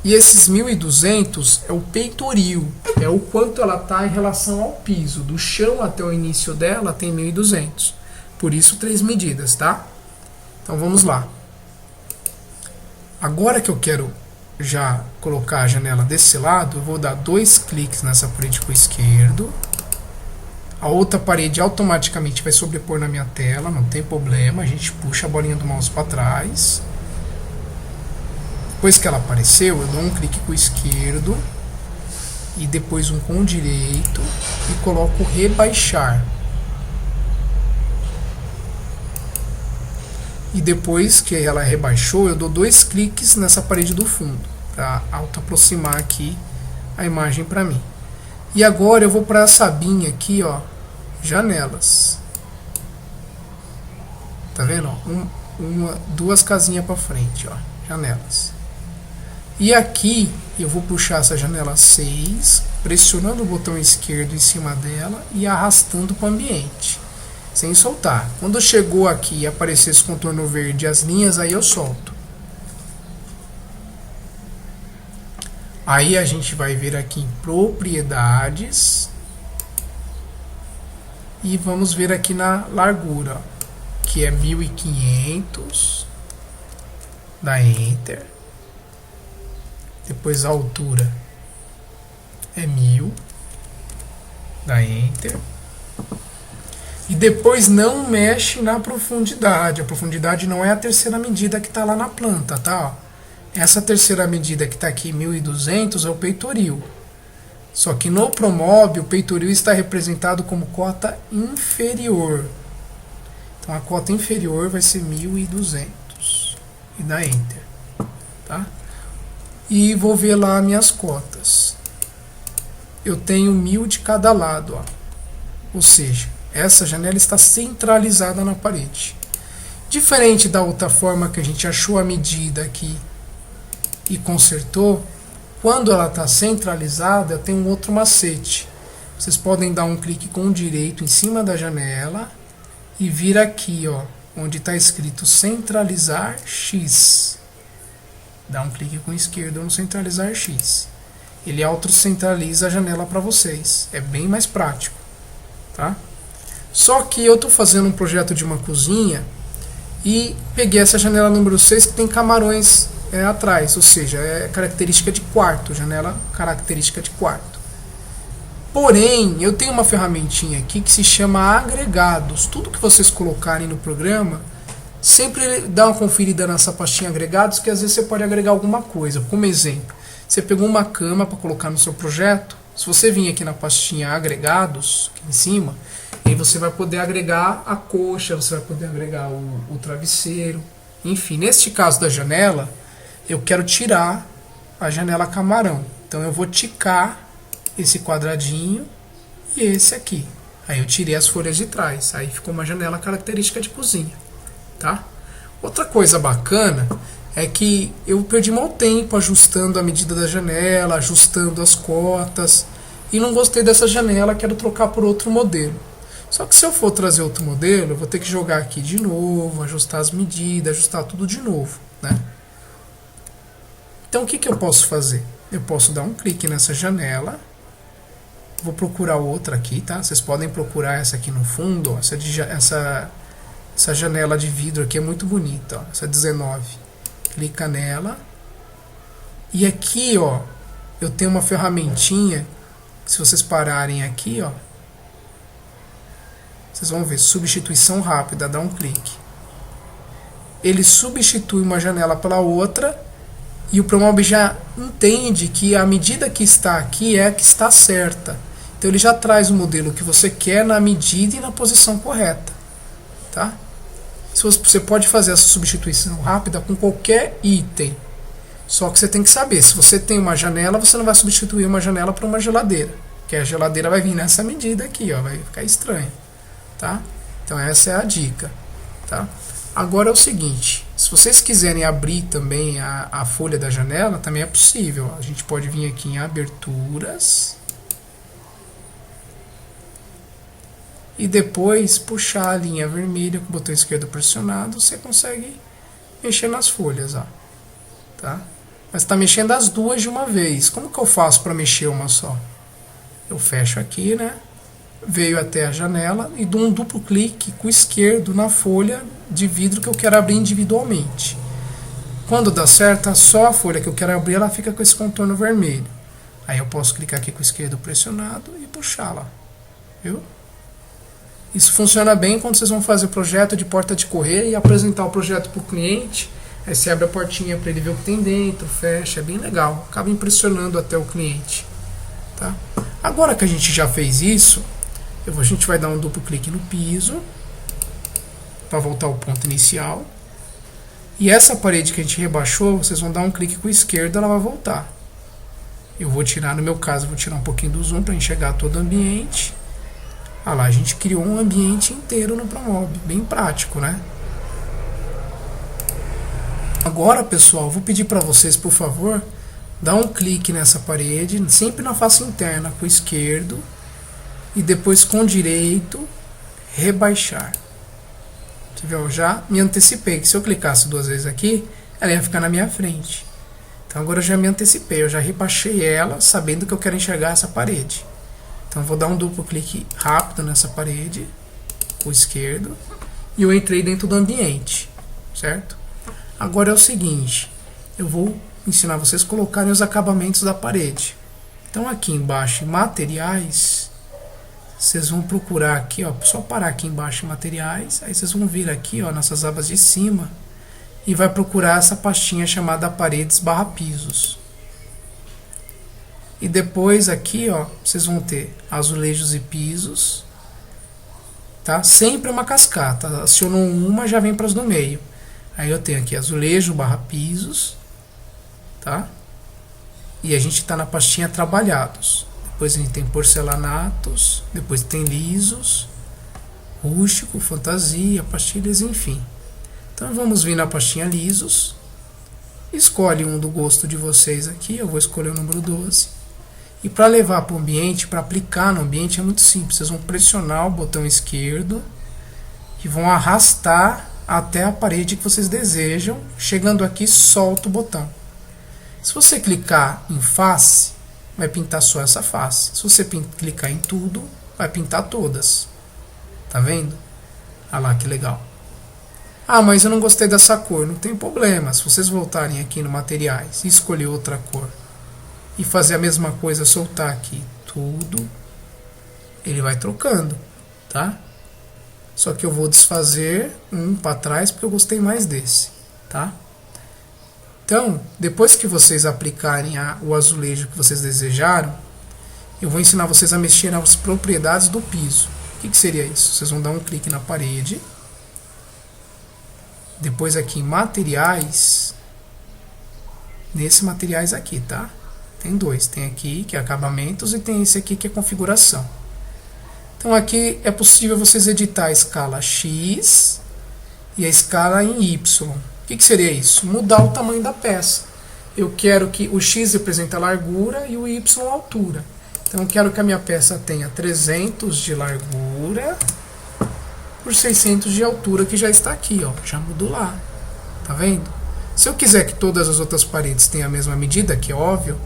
A: E esses 1.200 é o peitoril. É o quanto ela está em relação ao piso. Do chão até o início dela tem 1.200. Por isso 3 medidas, tá? Então vamos lá. Agora que eu quero já colocar a janela desse lado, eu vou dar 2 cliques nessa parede com o esquerdo. A outra parede automaticamente vai sobrepor na minha tela, não tem problema. A gente puxa a bolinha do mouse para trás. Depois que ela apareceu, eu dou um clique com o esquerdo e depois um com o direito e coloco rebaixar. E depois que ela rebaixou, eu dou 2 cliques nessa parede do fundo para auto-aproximar aqui a imagem para mim. E agora eu vou para essa abinha aqui, ó, janelas. Tá vendo? Ó? 2 casinhas para frente, ó, janelas. E aqui eu vou puxar essa janela 6, pressionando o botão esquerdo em cima dela e arrastando para o ambiente. sem soltar. Quando chegou aqui e aparecer esse contorno verde e as linhas, aí eu solto. Aí a gente vai vir aqui em propriedades e vamos ver aqui na largura, que é 1500, dá Enter. Depois a altura é 1000, dá Enter. E depois não mexe na profundidade. A profundidade não é a terceira medida que está lá na planta, tá? Essa terceira medida que está aqui, 1200, é o peitoril. Só que no Promob, o peitoril está representado como cota inferior. Então a cota inferior vai ser 1200. E dá Enter. Tá? E vou ver lá minhas cotas. Eu tenho 1000 de cada lado. Ó. Ou seja, essa janela está centralizada na parede. Diferente da outra forma que a gente achou a medida aqui e consertou, quando ela está centralizada, tem um outro macete. Vocês podem dar um clique com o direito em cima da janela e vir aqui, ó, onde está escrito centralizar X. Dá um clique com o esquerdo no centralizar X. Ele autocentraliza a janela para vocês. É bem mais prático. Tá? Só que eu estou fazendo um projeto de uma cozinha e peguei essa janela número 6 que tem camarões atrás, ou seja, é característica de quarto, janela característica de quarto. Porém, eu tenho uma ferramentinha aqui que se chama agregados. Tudo que vocês colocarem no programa, sempre dá uma conferida nessa pastinha agregados, que às vezes você pode agregar alguma coisa. Como exemplo, você pegou uma cama para colocar no seu projeto, se você vir aqui na pastinha agregados, aqui em cima, aí você vai poder agregar a coxa, você vai poder agregar o travesseiro, enfim. Neste caso da janela, eu quero tirar a janela camarão, então eu vou ticar esse quadradinho e esse aqui. Aí eu tirei as folhas de trás, aí ficou uma janela característica de cozinha, tá? Outra coisa bacana é que eu perdi mau tempo ajustando a medida da janela, ajustando as cotas, e não gostei dessa janela, quero trocar por outro modelo. Só que se eu for trazer outro modelo, eu vou ter que jogar aqui de novo, ajustar as medidas, ajustar tudo de novo, né? Então o que eu posso fazer? Eu posso dar um clique nessa janela, vou procurar outra aqui, tá? Vocês podem procurar essa aqui no fundo, ó, essa janela de vidro aqui é muito bonita, ó, essa 19. Clica nela. E aqui, ó, eu tenho uma ferramentinha, se vocês pararem aqui, ó, vocês vão ver, substituição rápida, dá um clique. Ele substitui uma janela pela outra e o Promob já entende que a medida que está aqui é a que está certa. Então ele já traz o modelo que você quer na medida e na posição correta, tá? Você pode fazer essa substituição rápida com qualquer item. Só que você tem que saber, se você tem uma janela, você não vai substituir uma janela por uma geladeira, porque a geladeira vai vir nessa medida aqui, ó, vai ficar estranho, tá? Então essa é a dica, tá? Agora é o seguinte, se vocês quiserem abrir também a folha da janela, também é possível. A gente pode vir aqui em aberturas e depois puxar a linha vermelha com o botão esquerdo pressionado, você consegue mexer nas folhas, ó, tá? Mas está mexendo as duas de uma vez. Como que eu faço para mexer uma só? Eu fecho aqui, né? Veio até a janela e dou um duplo clique com o esquerdo na folha de vidro que eu quero abrir individualmente. Quando dá certo, só a folha que eu quero abrir, ela fica com esse contorno vermelho. Aí eu posso clicar aqui com o esquerdo pressionado e puxá-la, viu? Isso funciona bem quando vocês vão fazer o projeto de porta de correio e apresentar o projeto para o cliente. Aí você abre a portinha para ele ver o que tem dentro, fecha, é bem legal, acaba impressionando até o cliente, tá? Agora que a gente já fez isso, a gente vai dar um duplo clique no piso para voltar ao ponto inicial. E essa parede que a gente rebaixou, vocês vão dar um clique com o esquerdo, ela vai voltar. Eu vou tirar, no meu caso, vou tirar um pouquinho do zoom para enxergar todo o ambiente. Ah lá, a gente criou um ambiente inteiro no Promob, bem prático, né? Agora, pessoal, vou pedir para vocês, por favor, dar um clique nessa parede, sempre na face interna, com o esquerdo, e depois com o direito, rebaixar. Você viu, eu já me antecipei, que se eu clicasse 2 vezes aqui, ela ia ficar na minha frente. Então agora eu já me antecipei, eu já rebaixei ela, sabendo que eu quero enxergar essa parede. Então eu vou dar um duplo clique rápido nessa parede, com o esquerdo, e eu entrei dentro do ambiente, certo? Agora é o seguinte, eu vou ensinar vocês a colocarem os acabamentos da parede. Então aqui embaixo em materiais, vocês vão procurar aqui, ó, só parar aqui embaixo em materiais, aí vocês vão vir aqui, ó, nessas abas de cima, e vai procurar essa pastinha chamada paredes/pisos. E depois aqui, ó, vocês vão ter azulejos e pisos, tá? Sempre uma cascata, acionou uma, já vem para as do meio. Aí eu tenho aqui azulejo/pisos, tá? E a gente está na pastinha trabalhados. Depois a gente tem porcelanatos, depois tem lisos, rústico, fantasia, pastilhas, enfim. Então vamos vir na pastinha lisos. Escolhe um do gosto de vocês aqui, eu vou escolher o número 12. E para levar para o ambiente, para aplicar no ambiente é muito simples. Vocês vão pressionar o botão esquerdo e vão arrastar até a parede que vocês desejam. Chegando aqui, solta o botão. Se você clicar em face, vai pintar só essa face. Se você clicar em tudo, vai pintar todas. Tá vendo? Olha lá que legal. Ah, mas eu não gostei dessa cor. Não tem problema. Se vocês voltarem aqui no materiais e escolher outra cor e fazer a mesma coisa, soltar aqui tudo, ele vai trocando, tá? Só que eu vou desfazer um para trás porque eu gostei mais desse, tá? Então, depois que vocês aplicarem o azulejo que vocês desejaram, eu vou ensinar vocês a mexer nas propriedades do piso. O que seria isso? Vocês vão dar um clique na parede, depois aqui em materiais, nesse materiais aqui, tá? Tem 2, tem aqui que é acabamentos e tem esse aqui que é configuração. Então aqui é possível vocês editar a escala X e a escala em Y. O que seria isso? Mudar o tamanho da peça. Eu quero que o X represente a largura e o Y a altura. Então eu quero que a minha peça tenha 300 de largura por 600 de altura, que já está aqui, ó, já mudou lá. Tá vendo? Se eu quiser que todas as outras paredes tenham a mesma medida, que é óbvio,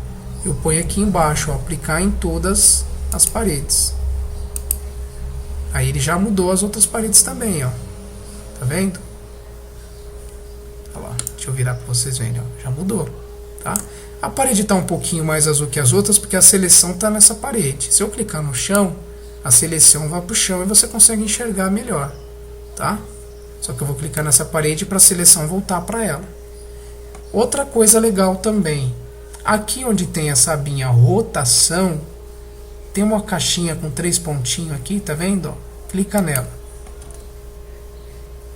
A: eu ponho aqui embaixo, ó, aplicar em todas as paredes. Aí ele já mudou as outras paredes também, ó. Tá vendo? Olha lá, deixa eu virar para vocês verem, ó, já mudou, tá? A parede está um pouquinho mais azul que as outras porque a seleção está nessa parede. Se eu clicar no chão, a seleção vai para o chão e você consegue enxergar melhor, tá? Só que eu vou clicar nessa parede para a seleção voltar para ela. Outra coisa legal também, aqui onde tem essa abinha rotação, tem uma caixinha com 3 pontinhos aqui, tá vendo? Ó, clica nela.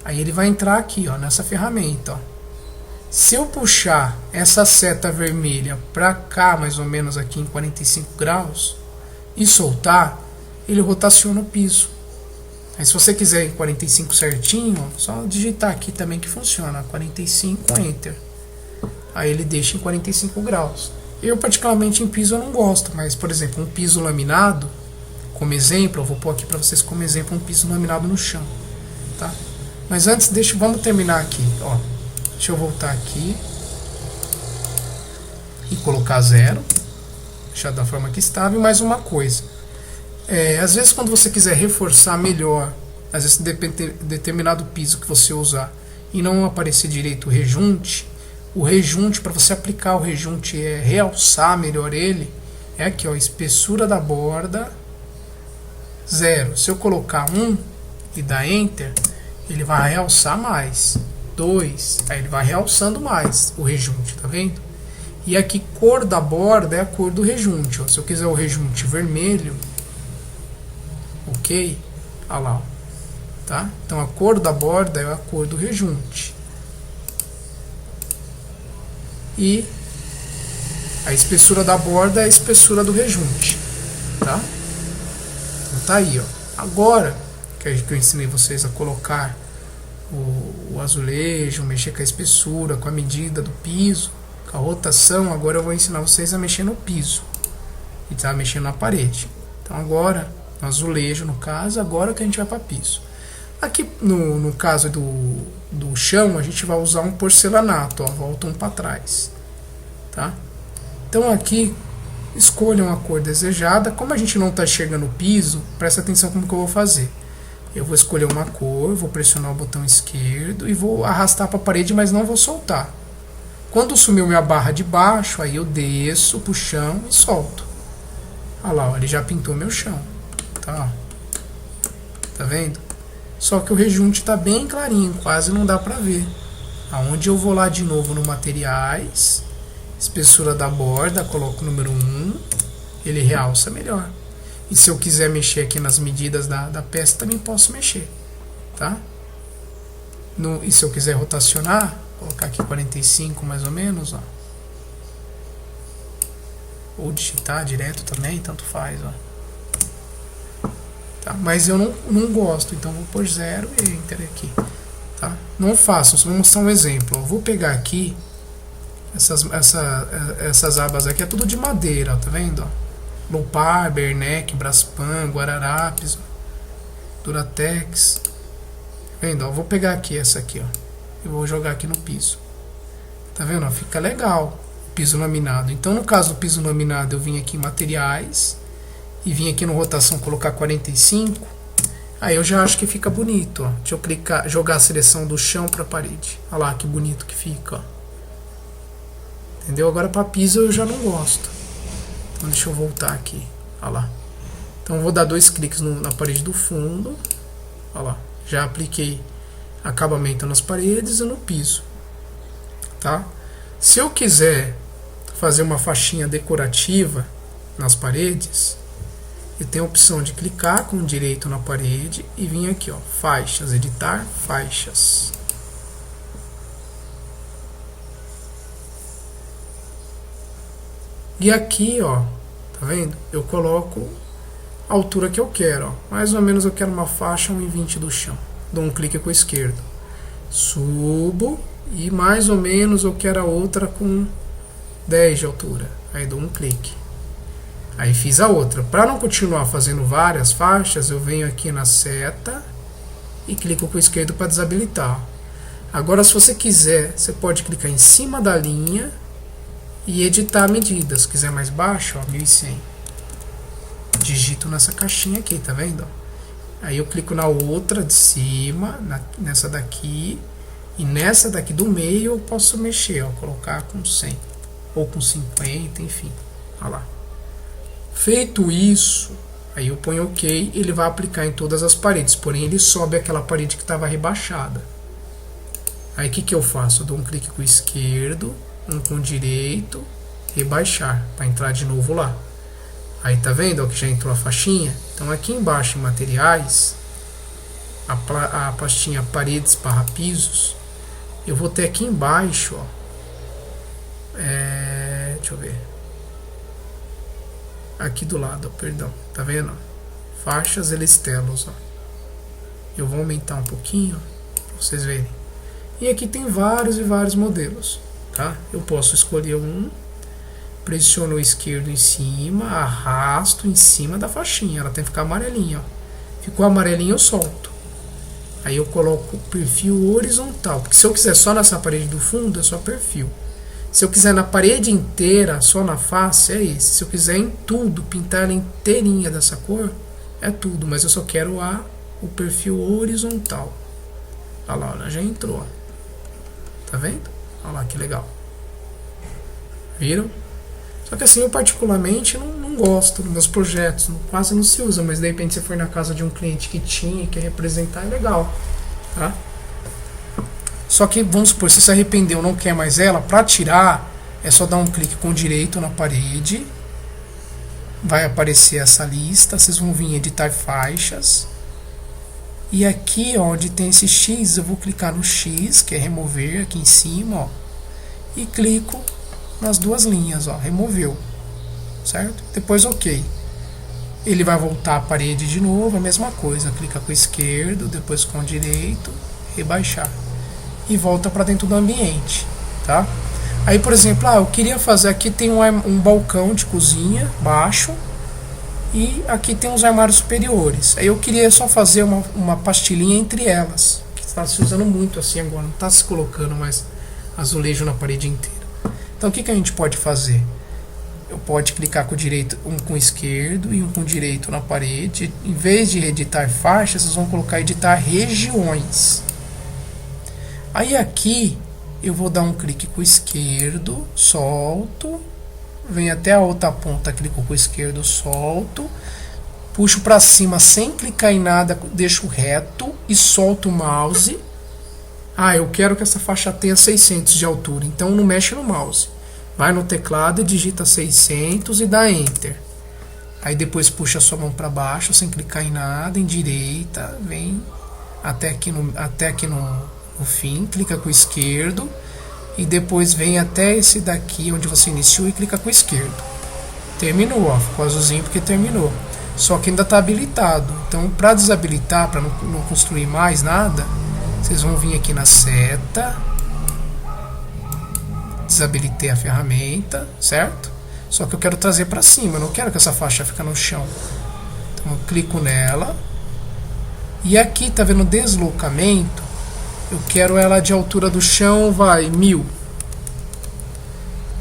A: Aí ele vai entrar aqui, ó, nessa ferramenta, ó. Se eu puxar essa seta vermelha para cá, mais ou menos aqui em 45 graus, e soltar, ele rotaciona o piso. Aí se você quiser em 45 certinho, ó, só digitar aqui também que funciona, 45, Enter. Aí ele deixa em 45 graus. Eu particularmente em piso eu não gosto, mas por exemplo um piso laminado, como exemplo, eu vou pôr aqui para vocês como exemplo um piso laminado no chão, tá? Mas antes vamos terminar aqui, ó. Deixa eu voltar aqui e colocar 0, deixar da forma que estava. E mais uma coisa, às vezes quando você quiser reforçar melhor, às vezes depende de determinado piso que você usar e não aparecer direito o rejunte, para você aplicar o rejunte, realçar melhor ele, é aqui, ó, espessura da borda 0. Se eu colocar 1 e dar Enter, ele vai realçar mais. 2, aí ele vai realçando mais o rejunte, tá vendo? E aqui cor da borda é a cor do rejunte, ó. Se eu quiser o rejunte vermelho, ok? Olha lá, ó. Tá? Então a cor da borda é a cor do rejunte. E a espessura da borda é a espessura do rejunte, tá? Então tá aí, ó. Agora que eu ensinei vocês a colocar o azulejo, mexer com a espessura, com a medida do piso, com a rotação, agora eu vou ensinar vocês a mexer no piso e tá mexendo na parede. Então agora no azulejo no caso, agora que a gente vai para piso. Aqui no caso do chão, a gente vai usar um porcelanato, ó, volta um para trás, tá? Então aqui, escolham a cor desejada. Como a gente não está enxergando o piso, presta atenção como que eu vou fazer. Eu vou escolher uma cor, vou pressionar o botão esquerdo e vou arrastar para a parede, mas não vou soltar. Quando sumiu minha barra de baixo, aí eu desço pro chão e solto. Olha lá, ó, ele já pintou meu chão. Tá vendo? Só que o rejunte tá bem clarinho, quase não dá pra ver. Aonde eu vou lá de novo no materiais, espessura da borda, coloco o número 1, ele realça melhor. E se eu quiser mexer aqui nas medidas da peça, também posso mexer, tá? E se eu quiser rotacionar, colocar aqui 45 mais ou menos, ó. Ou digitar direto também, tanto faz, ó. Tá? Mas eu não gosto, então vou pôr 0 e Enter aqui, tá? Não façam, só vou mostrar um exemplo. Eu vou pegar aqui, essas abas aqui é tudo de madeira, ó, tá vendo? Ó? Lopar, Bernec, Braspan, Guararapes, Duratex. Tá vendo? Ó, vou pegar aqui essa aqui, ó. E vou jogar aqui no piso. Tá vendo? Ó, fica legal. Piso laminado. Então, no caso do piso laminado, eu vim aqui em materiais e vim aqui no rotação colocar 45. Aí eu já acho que fica bonito, ó. Deixa eu clicar, jogar a seleção do chão para a parede. Olha lá que bonito que fica, ó. Entendeu? Agora para piso eu já não gosto. Então deixa eu voltar aqui. Olha lá. Então eu vou dar 2 cliques na parede do fundo. Olha lá. Já apliquei acabamento nas paredes e no piso. Tá? Se eu quiser fazer uma faixinha decorativa nas paredes, eu tenho a opção de clicar com o direito na parede e vir aqui, ó, faixas, editar faixas. E aqui, ó, tá vendo? Eu coloco a altura que eu quero, ó. Mais ou menos eu quero uma faixa 1,20 do chão. Dou um clique com o esquerdo. Subo e mais ou menos eu quero a outra com 10 de altura. Aí dou um clique. Aí fiz a outra. Para não continuar fazendo várias faixas, eu venho aqui na seta e clico com o esquerdo para desabilitar. Agora, se você quiser, você pode clicar em cima da linha e editar a medida. Se quiser mais baixo, ó, 1100. Digito nessa caixinha aqui, tá vendo? Aí eu clico na outra de cima, nessa daqui, e nessa daqui do meio eu posso mexer, ó, colocar com 100 ou com 50, enfim. Olha lá. Feito isso, aí eu ponho OK, ele vai aplicar em todas as paredes, porém ele sobe aquela parede que estava rebaixada. Aí o que eu faço? Eu dou um clique com o esquerdo, um com o direito, rebaixar, para entrar de novo lá. Aí tá vendo, ó, que já entrou a faixinha? Então aqui embaixo em materiais, a pastinha paredes barra pisos, eu vou ter aqui embaixo, ó, deixa eu ver, aqui do lado, ó, perdão, tá vendo? Faixas elistelos, ó. Eu vou aumentar um pouquinho, para vocês verem. E aqui tem vários e vários modelos, tá? Eu posso escolher um, pressiono o esquerdo em cima, arrasto em cima da faixinha, ela tem que ficar amarelinha, ó. Ficou amarelinho, eu solto. Aí eu coloco perfil horizontal, porque se eu quiser só nessa parede do fundo, é só perfil. Se eu quiser na parede inteira, só na face, é esse. Se eu quiser em tudo, pintar ela inteirinha dessa cor, é tudo, mas eu só quero o perfil horizontal. Olha lá, ela já entrou, ó. Tá vendo? Olha lá que legal. Viram? Só que assim, eu particularmente não gosto dos meus projetos, quase não se usa, mas de repente você for na casa de um cliente que tinha e quer representar, é legal, tá? Só que, vamos supor, se se arrependeu, não quer mais ela, para tirar, é só dar um clique com o direito na parede, vai aparecer essa lista, vocês vão vir em editar faixas, e aqui, ó, onde tem esse X, eu vou clicar no X, que é remover, aqui em cima, ó, e clico nas duas linhas, ó, removeu, certo? Depois OK. Ele vai voltar à parede de novo, a mesma coisa, clica com o esquerdo, depois com o direito, rebaixar. E volta para dentro do ambiente, tá? Aí, por exemplo, eu queria fazer aqui, tem um balcão de cozinha baixo E aqui tem os armários superiores. Aí eu queria só fazer uma pastilhinha entre elas, que está se usando muito assim agora, não está se colocando mais azulejo na parede inteira. Então o que a gente pode fazer? Eu posso clicar com o direito, um com o esquerdo e um com o direito na parede. Em vez de editar faixas, vocês vão colocar editar regiões. Aí aqui eu vou dar um clique com o esquerdo, solto, venho até a outra ponta, clico com o esquerdo, solto, puxo para cima sem clicar em nada, deixo reto e solto o mouse. Eu quero que essa faixa tenha 600 de altura, então não mexe no mouse. Vai no teclado e digita 600 e dá Enter. Aí depois puxa a sua mão para baixo sem clicar em nada, em direita, vem até aqui no fim, clica com o esquerdo e depois vem até esse daqui onde você iniciou e clica com o esquerdo. Terminou, ó, ficou azulzinho porque terminou. Só que ainda está habilitado. Então, para desabilitar, para não construir mais nada, vocês vão vir aqui na seta. Desabilitei a ferramenta, certo? Só que eu quero trazer para cima, eu não quero que essa faixa fique no chão. Então eu clico nela. E aqui, tá vendo deslocamento? Eu quero ela de altura do chão, vai 1000.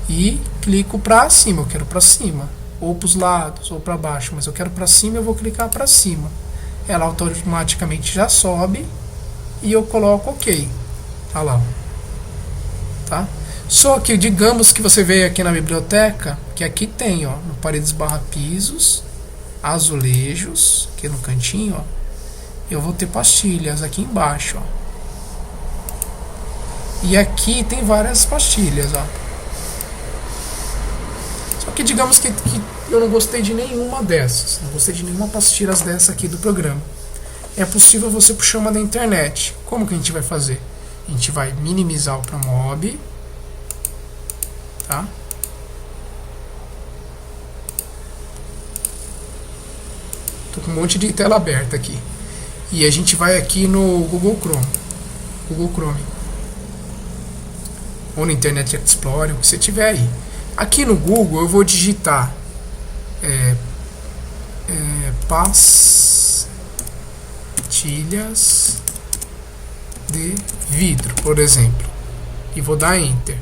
A: E clico para cima, eu quero para cima. Ou para os lados, ou para baixo. Mas eu quero para cima, eu vou clicar para cima. Ela automaticamente já sobe. E eu coloco OK. Olha lá. Tá? Só que digamos que você veio aqui na biblioteca, que aqui tem, ó, no paredes barra pisos, azulejos, aqui no cantinho, ó, eu vou ter pastilhas aqui embaixo, ó. E aqui tem várias pastilhas, ó. Só que digamos que eu não gostei de nenhuma dessas, não gostei de nenhuma pastilha dessa aqui do programa. É possível você puxar uma da internet. Como que a gente vai fazer? A gente vai minimizar o ProMob. Tá? Tô com um monte de tela aberta aqui. E a gente vai aqui no Google Chrome. Ou no Internet Explorer, o que você tiver aí. Aqui no Google eu vou digitar pastilhas de vidro, por exemplo. E vou dar Enter.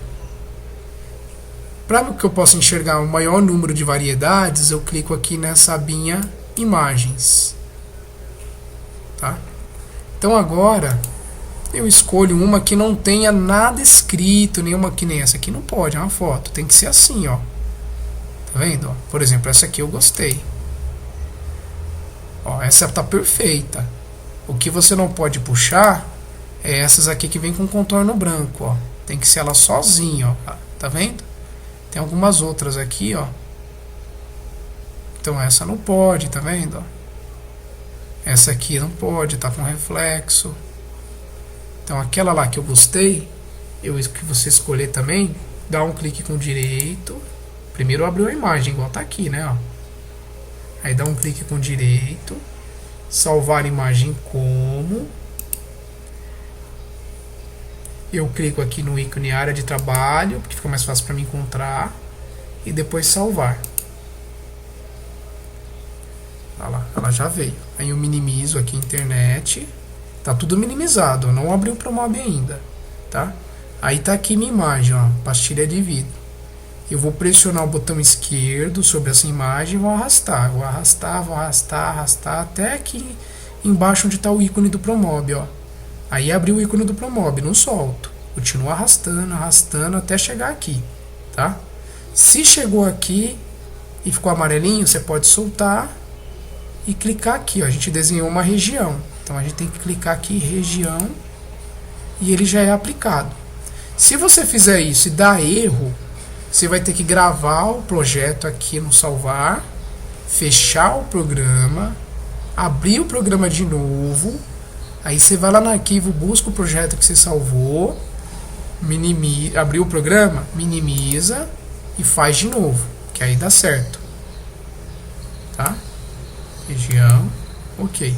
A: Para que eu possa enxergar o maior número de variedades, eu clico aqui nessa abinha Imagens. Tá? Então agora eu escolho uma que não tenha nada escrito, nenhuma que nem essa aqui não pode, é uma foto, tem que ser assim, ó. Tá vendo? Por exemplo, essa aqui eu gostei. Ó, essa tá perfeita. O que você não pode puxar é essas aqui que vem com contorno branco, ó. Tem que ser ela sozinha, ó. Tá vendo? Tem algumas outras aqui, ó. Então essa não pode, tá vendo? Essa aqui não pode, tá com reflexo. Então aquela lá que eu gostei, que você escolher também, dá um clique com o direito. Primeiro abriu a imagem, igual tá aqui, né? Ó. Aí dá um clique com o direito. Salvar imagem como. Eu clico aqui no ícone área de trabalho, porque fica mais fácil para mim encontrar, e depois salvar. Olha lá, ela já veio. Aí eu minimizo aqui a internet. Tá tudo minimizado, não abriu o ProMob ainda, tá? Aí tá aqui minha imagem, ó, pastilha de vidro. Eu vou pressionar o botão esquerdo sobre essa imagem e vou arrastar. Vou arrastar até aqui embaixo onde está o ícone do ProMob, ó. Aí abriu o ícone do ProMob, não solto. Continuo arrastando até chegar aqui, tá? Se chegou aqui e ficou amarelinho, você pode soltar e clicar aqui, ó. A gente desenhou uma região. Então a gente tem que clicar aqui em região e ele já é aplicado. Se você fizer isso e dar erro, você vai ter que gravar o projeto aqui no salvar, fechar o programa, abrir o programa de novo. Aí você vai lá no arquivo, busca o projeto que você salvou, abriu o programa, minimiza e faz de novo, que aí dá certo. Tá? Região, ok.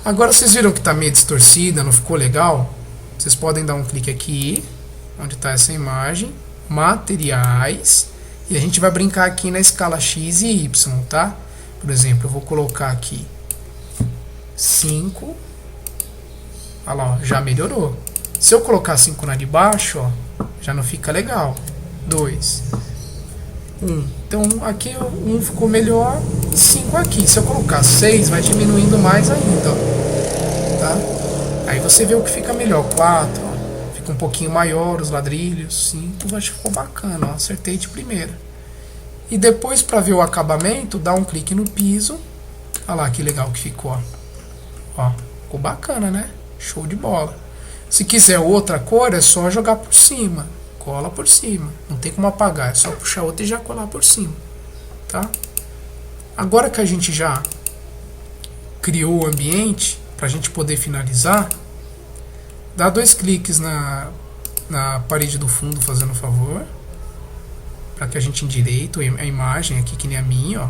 A: Agora vocês viram que está meio distorcida, não ficou legal? Vocês podem dar um clique aqui, onde está essa imagem, materiais, e a gente vai brincar aqui na escala X e Y, tá? Por exemplo, eu vou colocar aqui 5. Olha lá, ó, já melhorou. Se eu colocar 5 na de baixo, ó, já não fica legal. 2, 1. Então aqui 1 ficou melhor, 5 aqui. Se eu colocar 6, vai diminuindo mais ainda, ó, tá? Aí você vê o que fica melhor. 4, ó, fica um pouquinho maior os ladrilhos. 5, acho que ficou bacana, ó, acertei de primeira. E depois, para ver o acabamento, dá um clique no piso. Olha lá que legal que ficou, ó, ficou bacana, né? Show de bola. Se quiser outra cor, é só jogar por cima. Cola por cima. Não tem como apagar. É só puxar outra e já colar por cima. Tá? Agora que a gente já criou o ambiente, para a gente poder finalizar, dá 2 cliques na parede do fundo, fazendo favor. Para que a gente endireite a imagem aqui, que nem a minha, ó.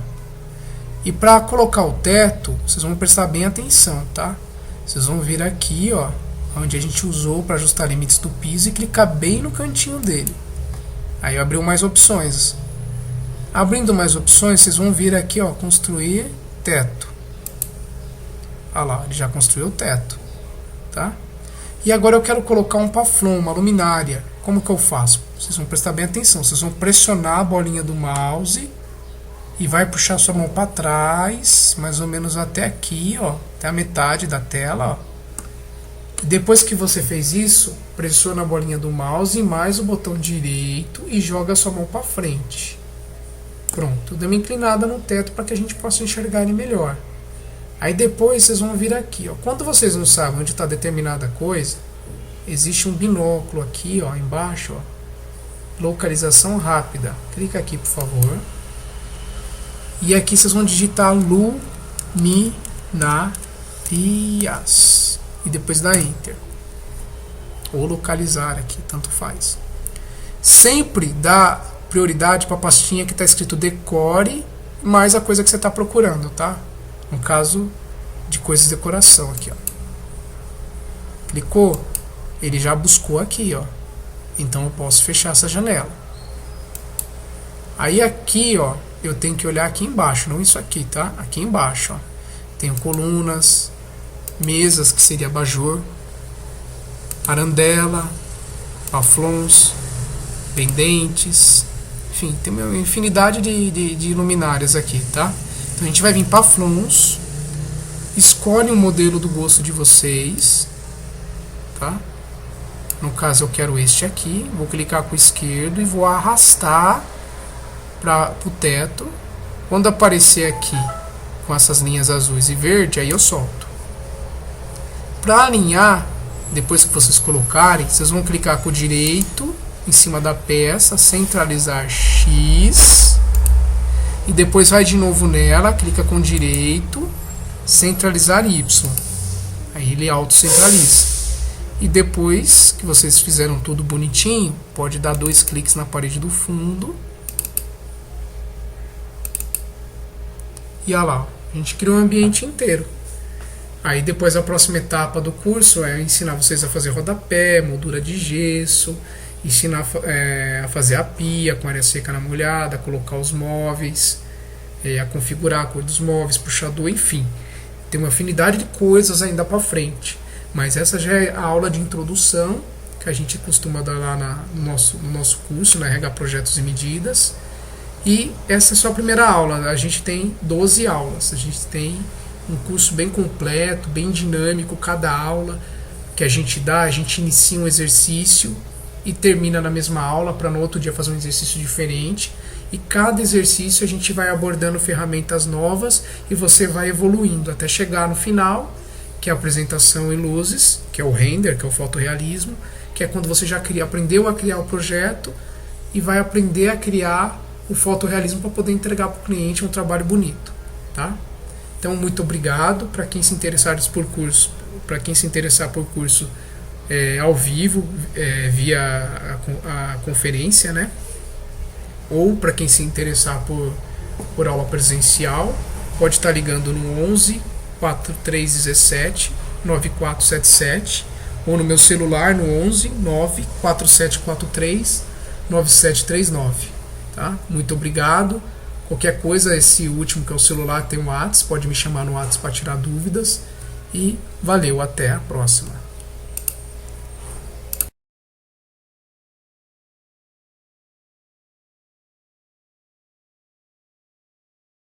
A: E para colocar o teto, vocês vão prestar bem atenção, tá? Vocês vão vir aqui, ó, onde a gente usou para ajustar limites do piso e clicar bem no cantinho dele. Aí abriu mais opções. Abrindo mais opções, vocês vão vir aqui, ó, construir teto. Olha lá, ele já construiu o teto, tá? E agora eu quero colocar um paflon, uma luminária. Como que eu faço? Vocês vão prestar bem atenção. Vocês vão pressionar a bolinha do mouse e vai puxar sua mão para trás, mais ou menos até aqui, ó, até a metade da tela, ó. Depois que você fez isso, pressiona a bolinha do mouse e mais o botão direito e joga a sua mão para frente. Pronto, deu uma inclinada no teto para que a gente possa enxergar ele melhor. Aí depois vocês vão vir aqui, ó. Quando vocês não sabem onde está determinada coisa, existe um binóculo aqui, ó, embaixo, ó. Localização rápida. Clica aqui, por favor. E aqui vocês vão digitar luminarias. E depois dá Enter. Ou localizar aqui, tanto faz. Sempre dá prioridade para a pastinha que está escrito decore mais a coisa que você está procurando, tá? No caso de coisas de decoração aqui, ó. Clicou, ele já buscou aqui, ó. Então eu posso fechar essa janela. Aí aqui, ó, eu tenho que olhar aqui embaixo, não isso aqui, tá? Aqui embaixo, ó. Tenho colunas, mesas, que seria abajur, arandela, paflons, pendentes, enfim, tem uma infinidade de luminárias aqui, tá? Então a gente vai vir paflons, escolhe um modelo do gosto de vocês, tá? No caso eu quero este aqui, vou clicar com o esquerdo e vou arrastar para o teto. Quando aparecer aqui com essas linhas azuis e verde, aí eu solto. Para alinhar, depois que vocês colocarem, vocês vão clicar com o direito em cima da peça, centralizar X, e depois vai de novo nela, clica com o direito, centralizar Y. Aí ele auto-centraliza. E depois que vocês fizeram tudo bonitinho, pode dar 2 cliques na parede do fundo. E olha lá, a gente criou um ambiente inteiro. Aí depois a próxima etapa do curso é ensinar vocês a fazer rodapé, moldura de gesso, ensinar a fazer a pia com área seca na molhada, colocar os móveis, a configurar a cor dos móveis, puxador, enfim. Tem uma afinidade de coisas ainda para frente. Mas essa já é a aula de introdução que a gente costuma dar lá no nosso curso, na RH Projetos e Medidas. E essa é só a primeira aula. A gente tem 12 aulas. A gente tem um curso bem completo, bem dinâmico. Cada aula que a gente dá, a gente inicia um exercício e termina na mesma aula para no outro dia fazer um exercício diferente. E cada exercício a gente vai abordando ferramentas novas e você vai evoluindo até chegar no final, que é a apresentação em luzes, que é o render, que é o fotorrealismo, que é quando você já aprendeu a criar o projeto e vai aprender a criar o fotorrealismo para poder entregar para o cliente um trabalho bonito, tá? Então, muito obrigado para quem se interessar por curso, ao vivo, via a conferência, né? Ou para quem se interessar por aula presencial, pode estar ligando no 11 4317 9477 ou no meu celular no 11 94743 9739, tá? Muito obrigado, Qualquer coisa, esse último que é o celular tem um WhatsApp, pode me chamar no WhatsApp para tirar dúvidas. E valeu, até a próxima.